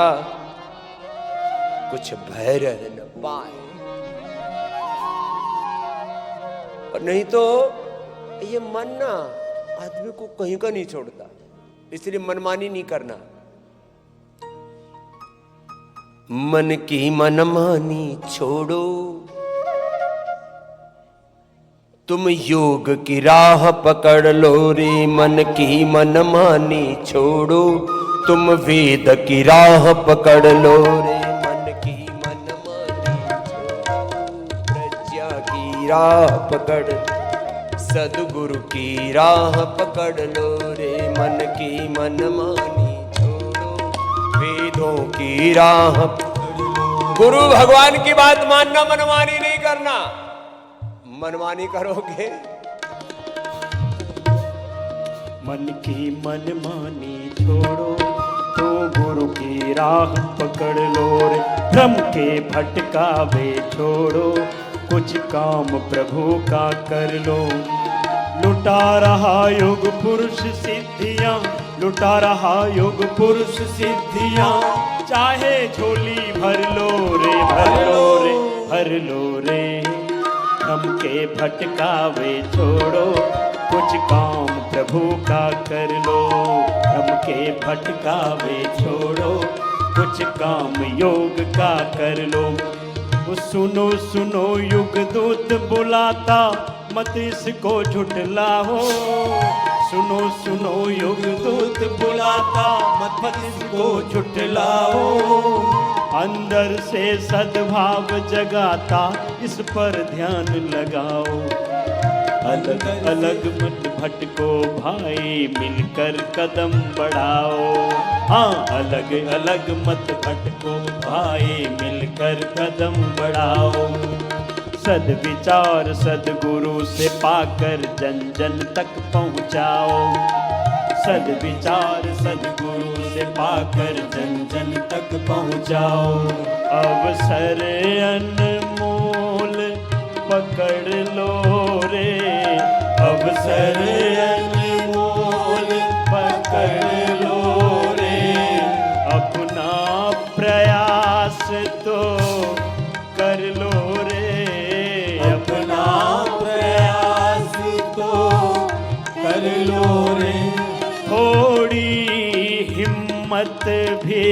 कुछ भय रह न पाए। और नहीं तो ये मन ना आदमी को कहीं का नहीं छोड़ता, इसलिए मनमानी नहीं करना। मन की मनमानी छोड़ो, तुम योग की राह पकड़ लो रे। मन की मनमानी छोड़ो, तुम वेद की राह पकड़ लो रे। मन की मनमानी छोड़ो, प्रज्ञा की राह पकड़, सद्गुरु की राह पकड़ लो रे। मन की मनमानी छोड़ो, वेदों की राह पकड़ लो। गुरु भगवान की बात मानना, मनमानी नहीं करना। मनमानी करोगे मन की मनमानी छोड़ो, तो गुरु की राह पकड़ लो रे। भ्रम के भटकावे छोड़ो, कुछ काम प्रभु का कर लो। लुटा रहा युग पुरुष सिद्धियां, लुटा रहा युग पुरुष सिद्धियां, चाहे झोली भर लो रे, भर लो रे, भर लो रे। भ्रम के भटकावे छोड़ो, कुछ काम प्रभु का कर लो। भ्रम के भटकावे छोड़ो, कुछ काम योग का कर लो। सुनो सुनो युग दूत बुलाता, मत इसको झुठलाओ। सुनो सुनो युग दूत बुलाता, मत इसको झुठलाओ। अंदर से सद्भाव जगाता, इस पर ध्यान लगाओ। अलग अलग मत भटको भाई, मिलकर कदम बढ़ाओ। हाँ, अलग अलग मत भटको भाई, मिलकर कदम बढ़ाओ। सद्विचार सद्गुरु से पाकर जन जन तक पहुँचाओ। सद्विचार सद्गुरु से पाकर जन जन तक पहुँचाओ। अवसर अनमोल पकड़ लो रे, अवसर अनमोल पकड़ लो रे। अपना प्रयास तो कर लो रे, अपना प्रयास तो कर लो रे। थोड़ी हिम्मत भी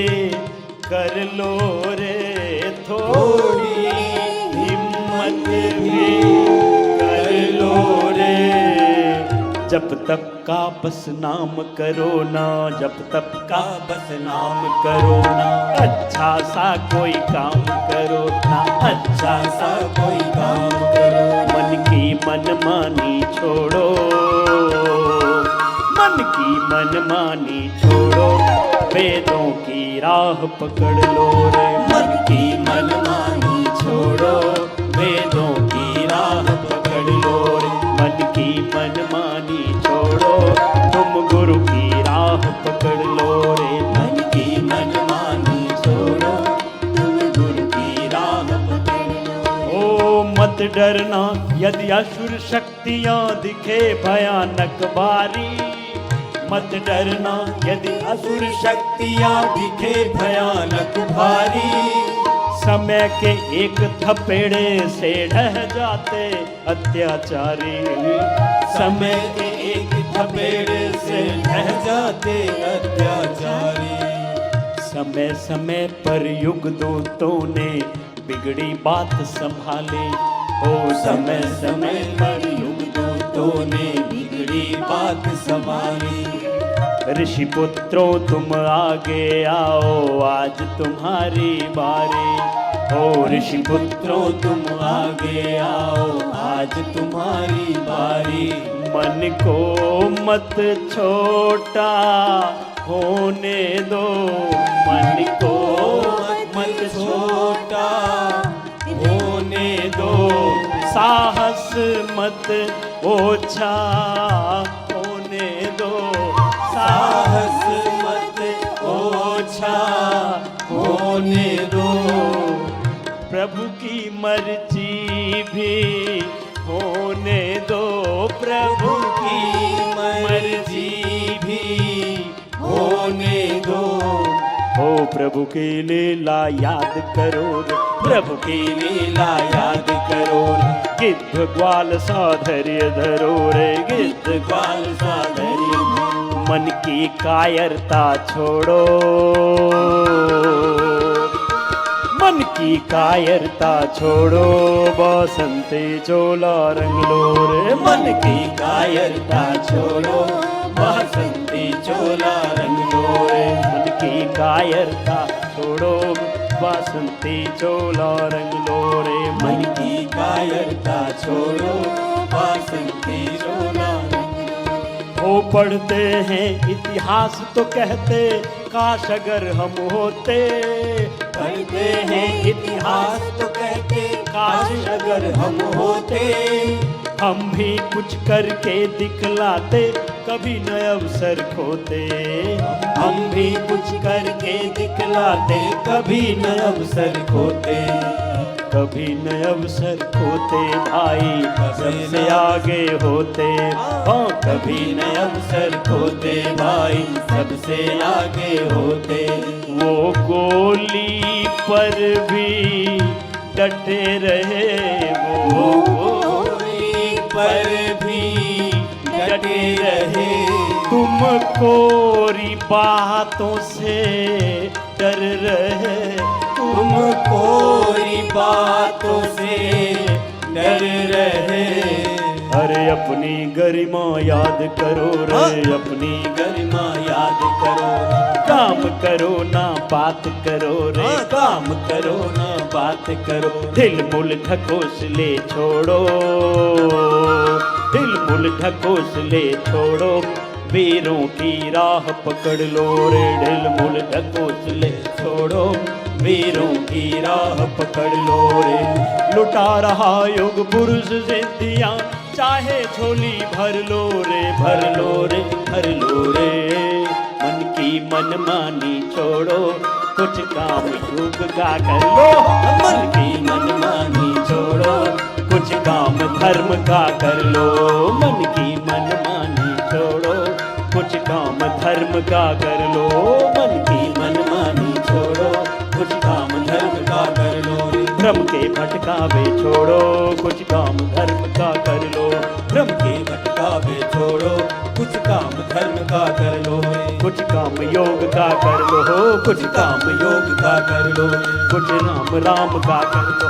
कर लो रे, थोड़ी हिम्मत भी कर लो रे। जब तक का बस नाम करो ना, जब तक का बस नाम करो ना। अच्छा सा कोई काम करो ना, अच्छा सा कोई काम करो। मन की मनमानी छोड़ो, मन की मनमानी छोड़ो, वेदों की राह पकड़ लो रे। मन की मनमानी छोड़ो, वेदों की राह पकड़ लो रे। मन की मनमानी छोड़ो, तुम गुरु की राह पकड़ लो रे। मन की मनमानी छोड़ो, तुम गुरु की राह पकड़ लो। ओ मत डरना यदि असुर शक्तियां दिखे भयानक बारी। मत डरना यदि असुर शक्तियां दिखे भयानक भारी। समय के एक थपेड़े से ढह जाते अत्याचारी। समय के एक थपेड़े से ढह जाते अत्याचारी। समय समय पर युग दूतों ने बिगड़ी बात संभाले। ओ समय समय पर युग दूतों ने बिगड़ी बात संभाली। ऋषि पुत्रों तुम आगे आओ, आज तुम्हारी बारी। ओ ऋषि पुत्रों तुम आगे आओ, आज तुम्हारी बारी। मन को मत छोटा होने दो, मन को मत छोटा होने दो। साहस मत ओछा होने दो, साहस मत ओछा होने दो। प्रभु की मर्जी भी होने दो, प्रभु की मर्जी भी होने दो। ओ प्रभु की लीला याद करो रे, प्रभु की लीला याद करो रे। गिद्ध ग्वाल साधर्य धरो रे, गिद्ध ग्वाल साधर्य। मन की कायरता छोड़ो, मन की कायरता छोड़ो, बसंती चोला रंग लो रे। मन की कायरता छोड़ो, बसंती चोला रंग लो रे। मन की कायरता छोड़ो, बसंती चोला रंग लो रे। मन की कायरता छोड़ो, बसंती चोला रंग लो। वो पढ़ते हैं इतिहास तो कहते काश अगर हम होते। पढ़ते हैं इतिहास तो कहते काश अगर हम होते। हम भी कुछ करके दिखलाते, कभी न अवसर खोते। हम भी कुछ करके दिखलाते, कभी न अवसर खोते। कभी न अवसर खोते भाई, सबसे आगे होते। हाँ कभी न अवसर खोते भाई, सबसे आगे होते। वो गोली पर भी डटे रहे, वो गोली पर भी डटे रहे। तुम कोरी बातों से डर रहे, तुम कोरी बातों से डर रहे। अरे अपनी गरिमा याद करो रे, अपनी गरिमा याद करो। काम करो ना बात करो रे, काम करो ना बात करो। दिल मुल ढकोसले छोड़ो, दिल मुल ढकोसले छोड़ो। वीरों की राह पकड़ लो रे, दिल मुल ढकोसले छोड़ो। वीरों की राह पकड़ लो रे। लुटा रहा युग पुरुष सिद्धियां, चाहे झोली भर लो रे, भर लो रे, भर लो रे। मन की मनमानी छोड़ो, कुछ काम योग का कर लो। मन की मनमानी छोड़ो, कुछ काम धर्म का कर लो। मन की मनमानी छोड़ो, कुछ काम धर्म का कर लो। मन की मनमानी छोड़ो, कुछ काम धर्म का कर लो। भ्रम के भटकावे छोड़ो, कुछ काम धर्म का कर लो। भ्रम के भटकावे छोड़ो, कुछ काम धर्म का कर लो। कुछ काम योग का कर लो, कुछ काम योग का कर लो। कुछ राम राम का कर लो,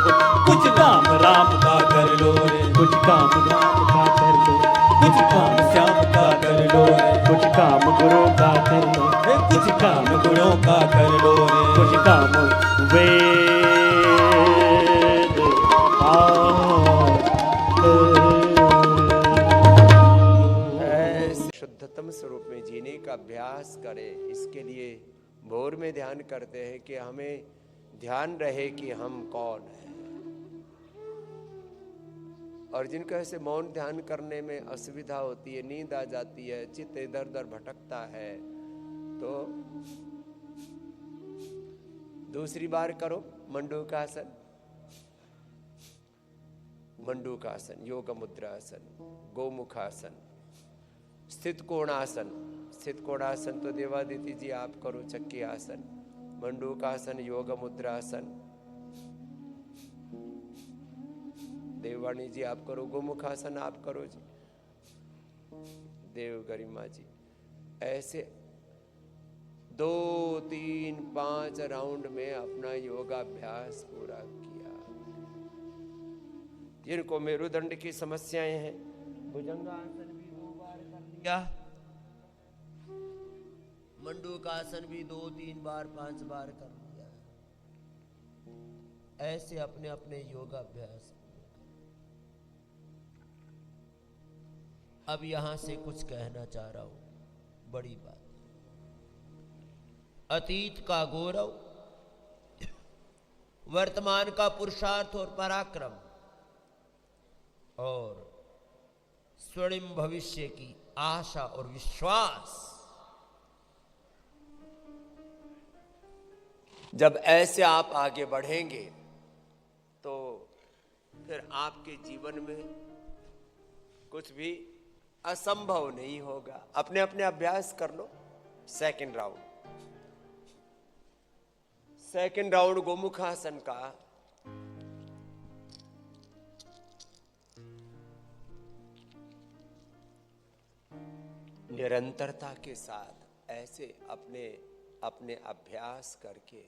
कुछ काम राम का कर लो। कुछ काम राम का कर लो, कुछ काम श्याम का कर लो। कुछ काम गुरु का कर लो, कुछ काम गुरुओं का कर लो। कुछ काम वेद ऐसे शुद्धतम स्वरूप में जीने का अभ्यास करें। इसके लिए भोर में ध्यान करते हैं कि हमें ध्यान रहे कि हम कौन हैं। और जिनको ऐसे मौन ध्यान करने में असुविधा होती है, नींद आ जाती है, चित्त इधर उधर भटकता है, तो दूसरी बार करो मंडूकासन, मंडूकासन, योग मुद्रासन, गोमुखासन, स्थित कोणासन। स्थित कोणासन तो देवादिति जी आप करो, चक्की आसन, मंडूकासन, योग मुद्रासन देववाणी जी आप करो, गोमुखासन आप करो जी, देव गरिमा जी। ऐसे 2, 3, 5 राउंड में अपना योगाभ्यास पूरा किया। जिनको मेरुदंड की समस्याएं हैं, भुजंगासन भी 2 बार कर लिया, मंडूकासन भी 2, 3 बार, 5 बार कर लिया। ऐसे अपने अपने योगाभ्यास। अब यहां से कुछ कहना चाह रहा हूं, बड़ी बात। अतीत का गौरव, वर्तमान का पुरुषार्थ और पराक्रम, और स्वर्णिम भविष्य की आशा और विश्वास। जब ऐसे आप आगे बढ़ेंगे तो फिर आपके जीवन में कुछ भी असंभव नहीं होगा। अपने अपने अभ्यास कर लो। सेकंड राउंड गोमुखासन का। निरंतरता के साथ ऐसे अपने अपने अभ्यास करके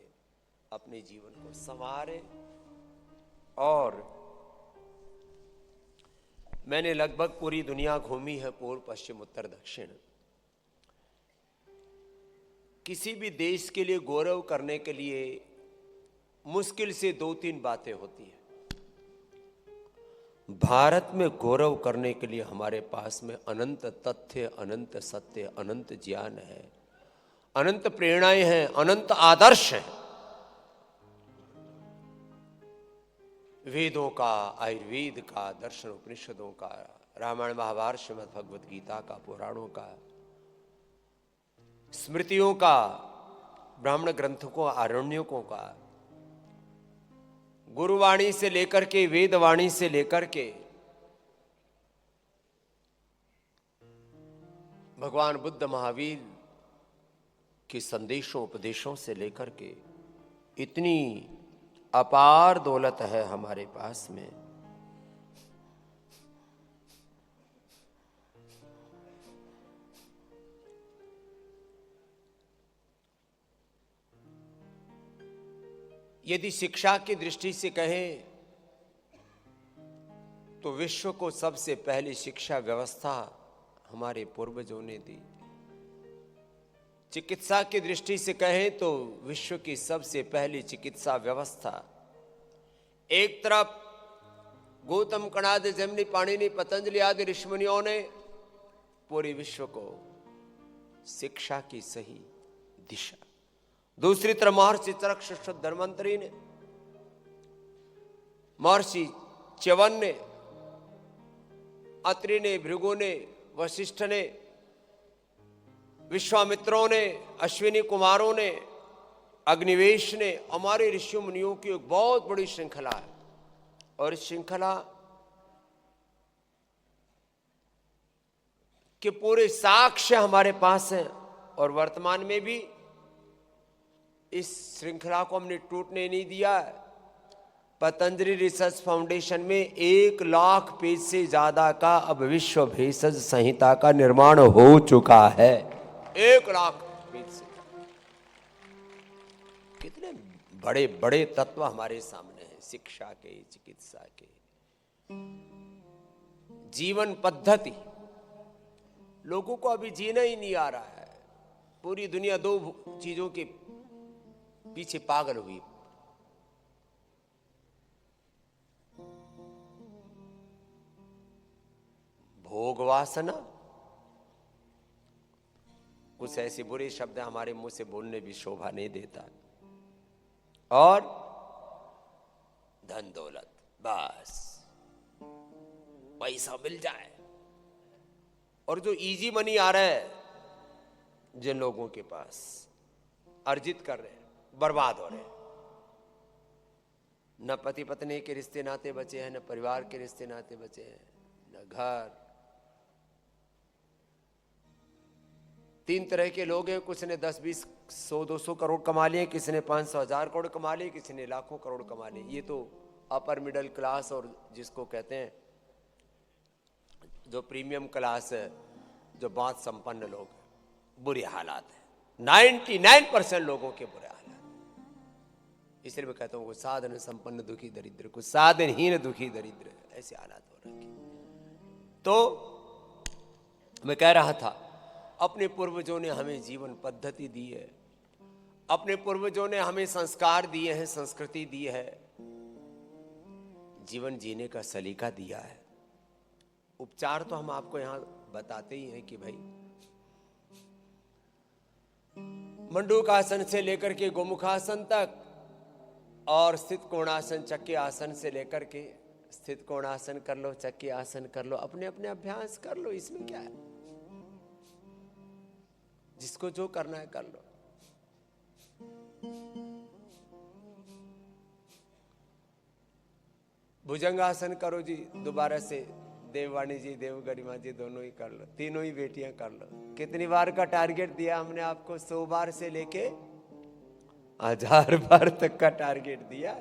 अपने जीवन को संवारे। और मैंने लगभग पूरी दुनिया घूमी है, पूर्व पश्चिम उत्तर दक्षिण। किसी भी देश के लिए गौरव करने के लिए मुश्किल से 2-3 बातें होती हैं। भारत में गौरव करने के लिए हमारे पास में अनंत तथ्य, अनंत सत्य, अनंत ज्ञान है, अनंत प्रेरणाएं हैं, अनंत आदर्श हैं। वेदों का, आयुर्वेद का, दर्शन उपनिषदों का, रामायण महाभारत श्रीमद् भगवद गीता का, पुराणों का, स्मृतियों का, ब्राह्मण ग्रंथों को, आरण्यकों का, गुरुवाणी से लेकर के वेदवाणी से लेकर के भगवान बुद्ध महावीर के संदेशों उपदेशों से लेकर के इतनी अपार दौलत है हमारे पास में। यदि शिक्षा की दृष्टि से कहें तो विश्व को सबसे पहली शिक्षा व्यवस्था हमारे पूर्वजों ने दी। चिकित्सा की दृष्टि से कहें तो विश्व की सबसे पहली चिकित्सा व्यवस्था। एक तरफ गौतम कणाद, जैमिनी, पाणिनि, पतंजलि आदि ऋषिमुनियों ने पूरे विश्व को शिक्षा की सही दिशा, दूसरी तरफ महर्षि चरक शुश्रुत धन्वंतरि ने, महर्षि च्यवन ने, अत्रि ने, भृगु ने, वशिष्ठ ने, विश्वामित्रों ने, अश्विनी कुमारों ने, अग्निवेश ने, हमारे ऋषि मुनियों की एक बहुत बड़ी श्रृंखला है। और इस श्रृंखला के पूरे साक्ष्य हमारे पास हैं। और वर्तमान में भी इस श्रृंखला को हमने टूटने नहीं दिया है। पतंजलि रिसर्च फाउंडेशन में 1 लाख पेज से ज्यादा का अब विश्व भेषज संहिता का निर्माण हो चुका है। 1 लाख पेज से। कितने बड़े बड़े तत्व हमारे सामने हैं, शिक्षा के, चिकित्सा के, जीवन पद्धति। लोगों को अभी जीना ही नहीं आ रहा है। पूरी दुनिया 2 चीजों के पीछे पागल हुई। भोग वासना, कुछ ऐसे बुरे शब्द हमारे मुंह से बोलने भी शोभा नहीं देता, और धन दौलत, बस पैसा मिल जाए। और जो इजी मनी आ रहा है जिन लोगों के पास, अर्जित कर रहे हैं, बर्बाद हो रहे हैं। न पति पत्नी के रिश्ते नाते बचे हैं, न परिवार के रिश्ते नाते बचे हैं, न घर। 3 तरह के लोग हैं। कुछ ने 10, 20, 100, 200 करोड़ कमा लिए, किसी ने 500, 1000 करोड़ कमा लिए, किसी ने लाखों करोड़ कमा लिए। ये तो अपर मिडिल क्लास, और जिसको कहते हैं जो प्रीमियम क्लास है, जो बहुत संपन्न लोग, बुरे हालात है। 99% लोगों के बुरे हालात। इसलिए मैं कहता हूं कुछ साधन संपन्न दुखी दरिद्र, कुछ साधनहीन दुखी दरिद्र, ऐसे हालात हो रखे। तो मैं कह रहा था, अपने पूर्वजों ने हमें जीवन पद्धति दी है, अपने पूर्वजों ने हमें संस्कार दिए हैं, संस्कृति दी है, जीवन जीने का सलीका दिया है। उपचार तो हम आपको यहां बताते ही हैं कि भाई मंडूकासन से लेकर के गोमुखासन तक, और स्थित कोणासन, चक्की आसन से लेकर के स्थित कोणासन कर लो, चक्की आसन कर लो, अपने अपने अभ्यास कर लो। इसमें क्या है, जिसको जो करना है कर लो। भुजंगासन करो जी, दोबारा से देववाणी जी, देव गरिमा जी दोनों ही कर लो, तीनों ही बेटियां कर लो। कितनी बार का टारगेट दिया हमने आपको? 100 बार से लेके 1000 बार तक का टारगेट दिया।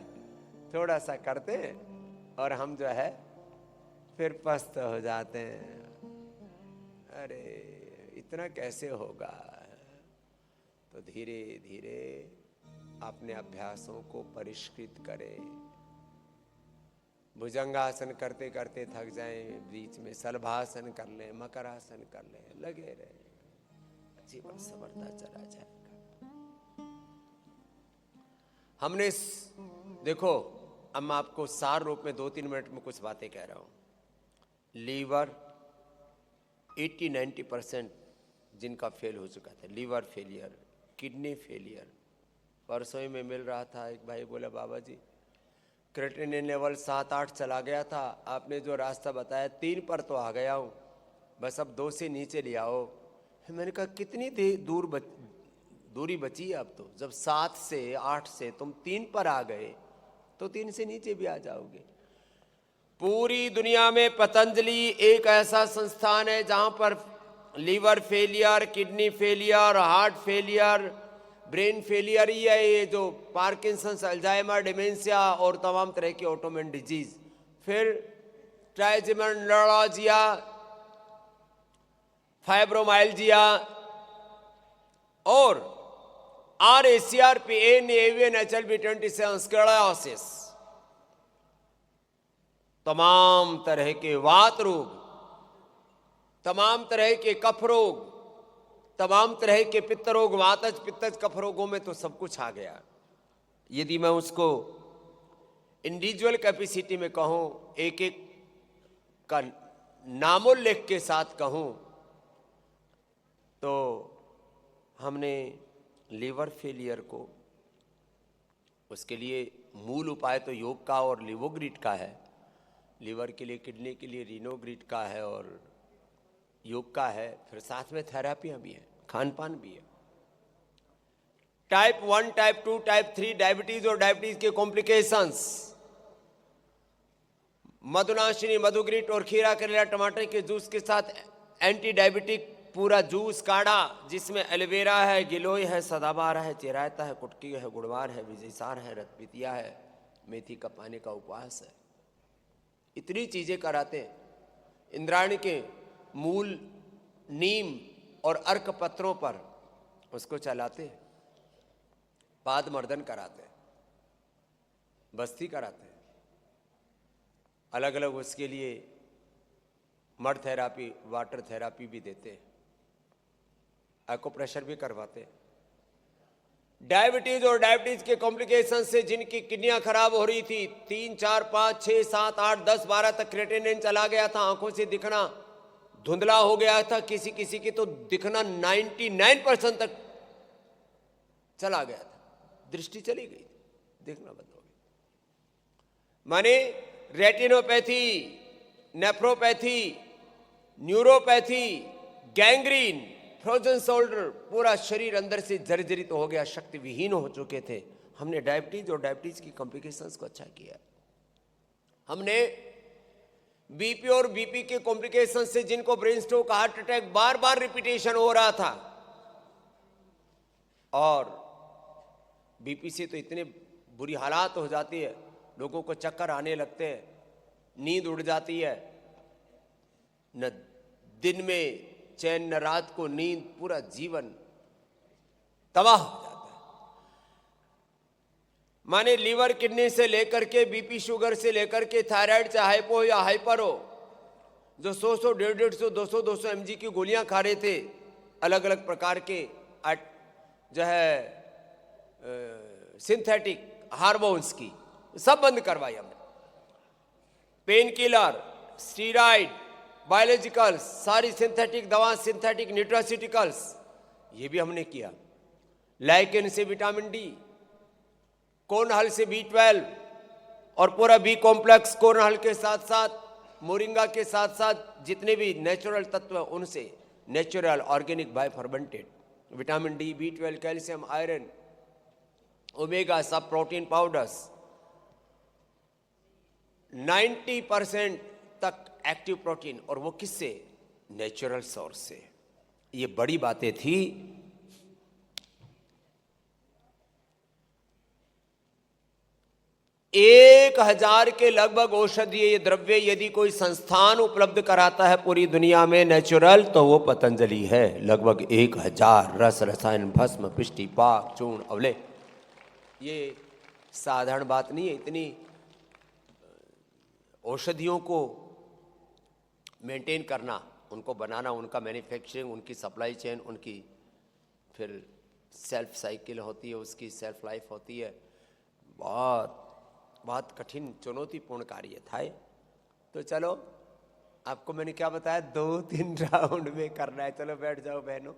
थोड़ा सा करते हैं और हम जो है फिर पस्त हो जाते हैं, अरे इतना कैसे होगा। तो धीरे धीरे अपने अभ्यासों को परिष्कृत करें। भुजंगासन करते करते थक जाएं, बीच में शलभासन कर लें, मकरासन कर लें, लगे रहे, जीवन संवरता चला जाएगा। हमने देखो, अब मैं आपको सार रूप में 2-3 मिनट में कुछ बातें कह रहा हूं। लीवर 80-90% जिनका फेल हो चुका था, लीवर फेलियर, किडनी फेलियर। परसों ही में मिल रहा था, एक भाई बोला बाबा जी क्रिएटिनिन लेवल 7-8 चला गया था, आपने जो रास्ता बताया 3 पर तो आ गया हूँ, बस अब 2 से नीचे ले आओ। मैंने कहा कितनी दूरी बची है अब तो, जब 7 से 8 से तुम 3 पर आ गए तो 3 से नीचे भी आ जाओगे। पूरी दुनिया में पतंजलि एक ऐसा संस्थान है जहां पर liver failure, kidney failure, heart failure, brain failure ही है, ये जो पार्किंसंस, अल्जाइमर, डिमेंशिया और तमाम तरह की ऑटोइम्यून डिजीज, फिर ट्राइजेमिक न्यूरोलॉजिया, फाइब्रोमाइल्जिया और RACRP, AVN, HLB 27, स्क्लेरोसिस, तमाम तरह के वात रोग, तमाम तरह के कफ रोग, तमाम तरह के पित्त रोग, वातज पित्तज कफ रोगों में तो सब कुछ आ गया। यदि मैं उसको इंडिविजुअल कैपेसिटी में कहूं, एक एक का नामोल्लेख के साथ कहूं, तो हमने लीवर फेलियर को, उसके लिए मूल उपाय तो योग का और लिवोग्रिड का है। लीवर के लिए, किडनी के लिए रिनोग्रिड का है और योग का है, फिर साथ में थेरापियां भी हैं, खान पान भी है। टाइप 1, टाइप 2, टाइप 3 डायबिटीज और डायबिटीज के कॉम्प्लिकेशंस, मधुनाशिनी, मधुग्रिट और खीरा, करेला, टमाटर के जूस के साथ एंटी डायबिटिक पूरा जूस काढ़ा, जिसमें एलोवेरा है, गिलोय है, सदाबहार है, चिरायता है, कुटकी है, गुड़वार है, विजयसार है, रतपीतिया है, मेथी का पानी का उपवास है। इतनी चीजें कराते हैं। इंद्रायणी के मूल, नीम और अर्क पत्रों पर उसको चलाते हैं, पाद मर्दन कराते हैं, बस्ती कराते हैं, अलग अलग उसके लिए मड थेरापी, वाटर थेरापी भी देते हैं, एक्यूप्रेशर भी करवाते हैं। डायबिटीज और डायबिटीज के कॉम्प्लिकेशन से जिनकी किडनियां खराब हो रही थी, 3, 4, 5, 6, 7, 8, 10, 12 तक क्रिएटिनिन चला गया था, आंखों से दिखना धुंधला हो गया था, किसी किसी की तो दिखना 99% तक चला गया था, दृष्टि चली गई, देखना बंद हो गया। माने retinopathy, nephropathy, neuropathy, gangrene, frozen shoulder, पूरा शरीर अंदर से जर्जरित हो गया, शक्ति विहीन हो चुके थे। हमने डायबिटीज और डायबिटीज की कॉम्प्लिकेशंस को अच्छा किया। हमने बीपी और बीपी के कॉम्प्लिकेशन से जिनको ब्रेन स्ट्रोक, हार्ट अटैक बार बार रिपीटेशन हो रहा था, और बीपी से तो इतने बुरी हालात हो जाती है, लोगों को चक्कर आने लगते हैं, नींद उड़ जाती है, न दिन में चैन न रात को नींद, पूरा जीवन तबाह हो जाता है। माने लीवर, किडनी से लेकर के बीपी, शुगर से लेकर के थायराइड, चाहे हाइपो या हाइपर हो, जो 100, 150, 200 mg की गोलियां खा रहे थे, अलग अलग प्रकार के जो है सिंथेटिक हार्मोन्स की, सब बंद करवाई हमने। पेन किलर, स्टीरॉइड, बायोलॉजिकल्स, सारी सिंथेटिक दवा, सिंथेटिक न्यूट्रास्यूटिकल्स, ये भी हमने किया। लाइकेन से विटामिन डी, कोर्नहल से B12 और पूरा B कॉम्प्लेक्स, कोर्नहल के साथ साथ मोरिंगा के साथ साथ जितने भी नेचुरल तत्व हैं उनसे, natural organic by fermented, vitamin D, B12, calcium, iron, omega, सब प्रोटीन पाउडर्स, 90% तक एक्टिव प्रोटीन, और वो किससे? नेचुरल सोर्स से। ये बड़ी बातें थी। एक 1000 के लगभग औषधीय द्रव्य यदि कोई संस्थान उपलब्ध कराता है पूरी दुनिया में नेचुरल, तो वो पतंजलि है। लगभग 1000 रस, रसायन, भस्म, पिष्टि, पाक, चूर्ण, अवले। ये साधारण बात नहीं है। इतनी औषधियों को मेंटेन करना, उनको बनाना, उनका मैन्युफैक्चरिंग, उनकी सप्लाई चेन, उनकी फिर सेल्फ साइकिल होती है, उसकी सेल्फ लाइफ होती है। बहुत बहुत कठिन चुनौतीपूर्ण कार्य था ये। तो चलो, आपको मैंने क्या बताया, 2-3 राउंड में करना है। चलो बैठ जाओ बहनों,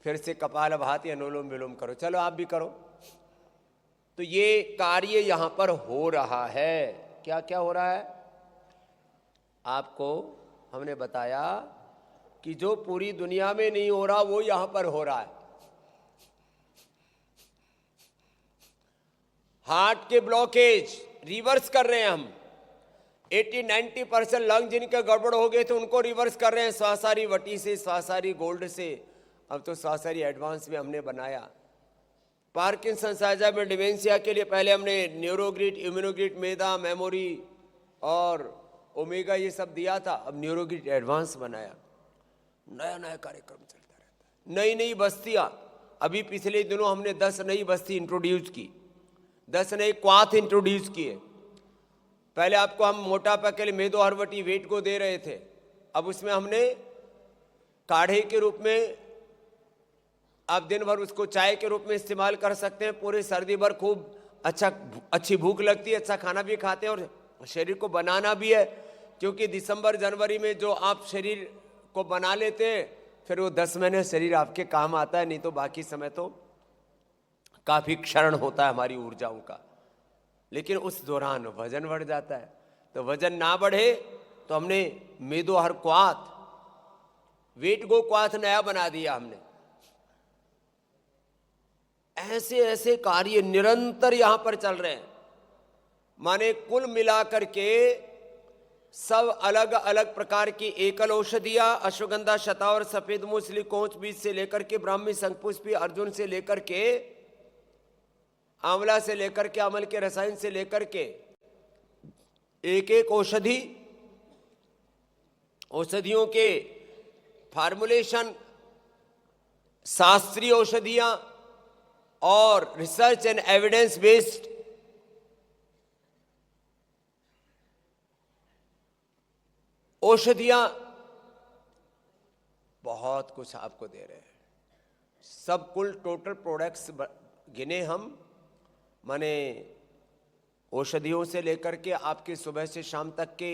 फिर से कपालभाति अनुलोम विलोम करो। चलो आप भी करो। तो ये कार्य यहां पर हो रहा है। क्या क्या हो रहा है? आपको हमने बताया कि जो पूरी दुनिया में नहीं हो रहा वो यहां पर हो रहा है। हार्ट के ब्लॉकेज रिवर्स कर रहे हैं हम। 80-90% लंग जिनके गड़बड़ हो गए थे उनको रिवर्स कर रहे हैं, स्वासारी वटी से, स्वासारी गोल्ड से। अब तो स्वासारी एडवांस में हमने बनाया। पार्किंसन साझा में डिमेंशिया के लिए पहले हमने न्यूरोग्रिड, इम्यूनोग्रिड, मेदा, मेमोरी और ओमेगा ये सब दिया था। अब न्यूरोग्रिड एडवांस बनाया। नया नया कार्यक्रम चलता रहता है। नई नई बस्तियां, अभी पिछले दिनों हमने 10 नई बस्ती इंट्रोड्यूस की, 10 नए क्वाथ इंट्रोड्यूस किए। पहले आपको हम मोटापा के लिए मेदो हरवटी वेट को दे रहे थे, अब उसमें हमने काढ़े के रूप में, आप दिन भर उसको चाय के रूप में इस्तेमाल कर सकते हैं। पूरे सर्दी भर खूब अच्छी भूख लगती है, अच्छा खाना भी खाते हैं और शरीर को बनाना भी है। क्योंकि दिसंबर जनवरी में जो आप शरीर को बना लेते हैं, फिर वो 10 महीने शरीर आपके काम आता है, नहीं तो बाकी समय तो काफी क्षरण होता है हमारी ऊर्जाओं का। लेकिन उस दौरान वजन बढ़ जाता है। तो वजन ना बढ़े तो हमने मेदो हर क्वाथ, वेट गो क्वाथ नया बना दिया हमने। ऐसे ऐसे कार्य निरंतर यहां पर चल रहे हैं। माने कुल मिलाकर के सब अलग अलग प्रकार की एकल औषधियां, अश्वगंधा, शतावर, सफेद मूसली, कोंच बीज से लेकर के ब्राह्मी, शंखपुष्पी, अर्जुन से लेकर के आंवला से लेकर के अमल के रसायन से लेकर के एक एक औषधियों के फार्मुलेशन, शास्त्रीय औषधियां और रिसर्च एंड एविडेंस बेस्ड औषधियां, बहुत कुछ आपको दे रहे हैं। सब कुल टोटल प्रोडक्ट्स गिने हम, माने औषधियों से लेकर के आपके सुबह से शाम तक के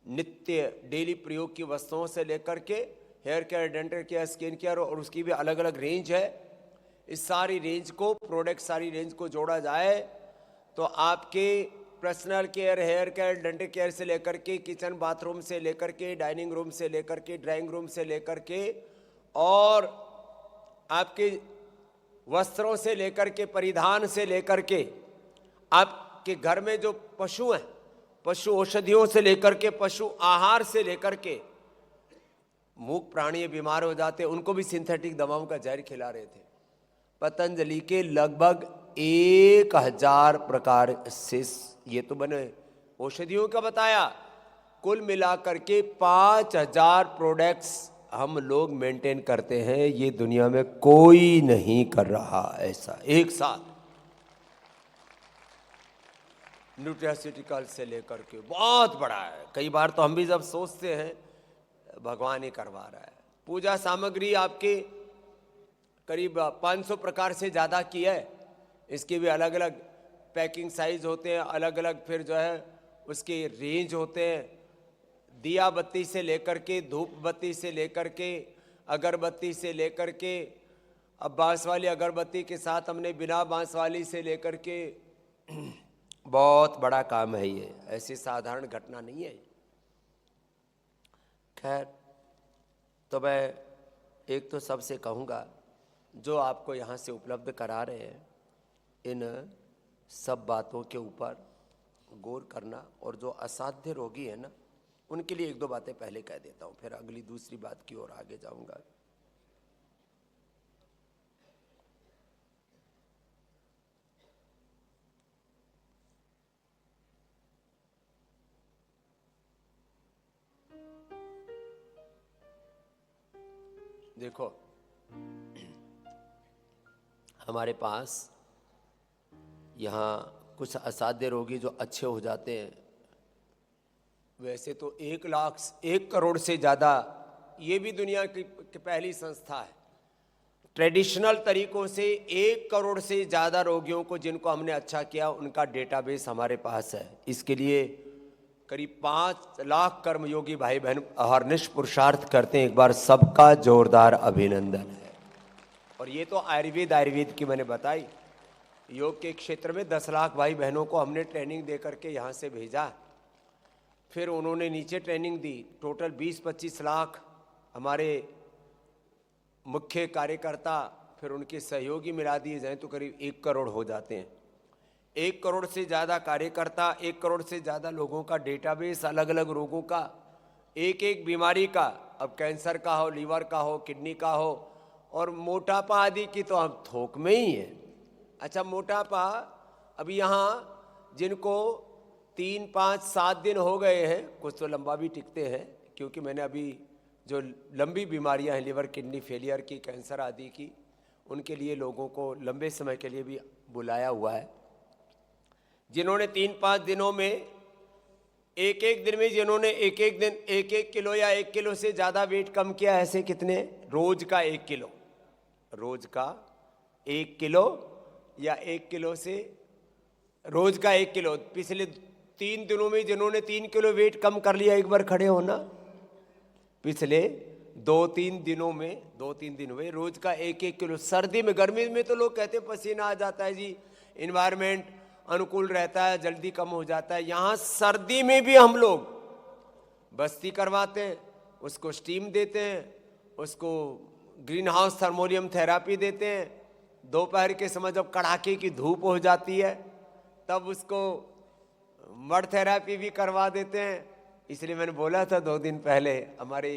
नित्य डेली प्रयोग की वस्तुओं से लेकर के hair care, dental care, skin care, और उसकी भी अलग अलग रेंज है। इस सारी रेंज को, प्रोडक्ट सारी रेंज को जोड़ा जाए तो आपके personal care, hair care, dental care से लेकर के किचन बाथरूम से लेकर के डाइनिंग रूम से लेकर के ड्राइंग रूम से लेकर के और आपके वस्त्रों से लेकर के परिधान से लेकर के आपके घर में जो पशु हैं, पशु औषधियों से लेकर के पशु आहार से लेकर के, मूक प्राणी बीमार हो जाते उनको भी सिंथेटिक दवाओं का जहर खिला रहे थे। पतंजलि के लगभग 1000 प्रकार से ये तो बने औषधियों का बताया, कुल मिलाकर के 5000 प्रोडक्ट्स हम लोग मेंटेन करते हैं। ये दुनिया में कोई नहीं कर रहा ऐसा एक साथ। न्यूट्रास्यूटिकल से लेकर के बहुत बड़ा है। कई बार तो हम भी जब सोचते हैं भगवान ही करवा रहा है। पूजा सामग्री आपके करीब 500 प्रकार से ज़्यादा की है। इसके भी अलग अलग पैकिंग साइज होते हैं, अलग अलग फिर जो है उसके रेंज होते हैं। दिया बत्ती से लेकर के, धूप बत्ती से लेकर के, अगरबत्ती से लेकर के, अब बांस वाली अगरबत्ती के साथ हमने बिना बांस वाली से लेकर के, बहुत बड़ा काम है ये, ऐसी साधारण घटना नहीं है। खैर, तो मैं एक तो सबसे कहूँगा जो आपको यहाँ से उपलब्ध करा रहे हैं इन सब बातों के ऊपर गौर करना। और जो असाध्य रोगी है ना, उनके लिए एक दो बातें पहले कह देता हूं, फिर अगली दूसरी बात की ओर आगे जाऊंगा। देखो, हमारे पास यहाँ कुछ असाध्य रोगी जो अच्छे हो जाते हैं, वैसे तो 1 करोड़ से ज़्यादा, ये भी दुनिया की पहली संस्था है। ट्रेडिशनल तरीकों से 1 करोड़ से ज़्यादा रोगियों को जिनको हमने अच्छा किया, उनका डेटाबेस हमारे पास है। इसके लिए करीब 5 लाख कर्मयोगी भाई बहन अहर्निश पुरुषार्थ करते हैं। एक बार सबका जोरदार अभिनंदन है। और ये तो आयुर्वेद की मैंने बताई। योग के क्षेत्र में 10 लाख भाई बहनों को हमने ट्रेनिंग दे करके यहाँ से भेजा, फिर उन्होंने नीचे ट्रेनिंग दी। टोटल 20-25 लाख हमारे मुख्य कार्यकर्ता, फिर उनके सहयोगी मिला दिए जाएं तो करीब 1 करोड़ हो जाते हैं। 1 करोड़ से ज़्यादा कार्यकर्ता, 1 करोड़ से ज़्यादा लोगों का डेटाबेस, अलग अलग रोगों का, एक एक बीमारी का, अब कैंसर का हो, लीवर का हो, किडनी का हो, और मोटापा आदि की तो हम थोक में ही है। अच्छा, मोटापा अभी यहाँ जिनको 3, 5, 7 दिन हो गए हैं, कुछ तो लंबा भी टिकते हैं, क्योंकि मैंने अभी जो लंबी बीमारियां हैं, लिवर किडनी फेलियर की, कैंसर आदि की, उनके लिए लोगों को लंबे समय के लिए भी बुलाया हुआ है। जिन्होंने 3-5 दिनों में, एक दिन में जिन्होंने एक दिन 1 किलो या 1 किलो से ज़्यादा वेट कम किया, ऐसे कितने? रोज का 1 किलो, रोज का 1 किलो या 1 किलो से रोज का 1 किलो। पिछले 3 दिनों में जिन्होंने 3 किलो वेट कम कर लिया, एक बार खड़े होना। पिछले 2-3 दिनों में रोज का 1-1 किलो। सर्दी में, गर्मी में तो लोग कहते हैं पसीना आ जाता है जी, इन्वायरमेंट अनुकूल रहता है, जल्दी कम हो जाता है। यहाँ सर्दी में भी हम लोग बस्ती करवाते हैं, उसको स्टीम देते हैं, उसको ग्रीन हाउस थर्मोरियम थेरापी देते हैं। दोपहर के समय जब कड़ाके की धूप हो जाती है, तब उसको मड थेरापी भी करवा देते हैं। इसलिए मैंने बोला था 2 दिन पहले, हमारे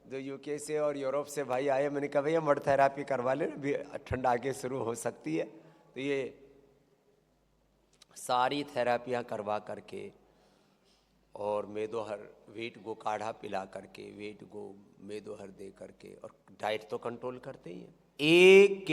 जो यूके से और यूरोप से भाई आए, मैंने कहा भैया मड थेरापी करवा लेना, भी ठंड आगे शुरू हो सकती है। तो ये सारी थेरापियाँ करवा करके और मेदोहर वेट गो काढ़ा पिला करके, वेट गो मेदोहर दे करके, और डाइट तो कंट्रोल करते ही हैं। एक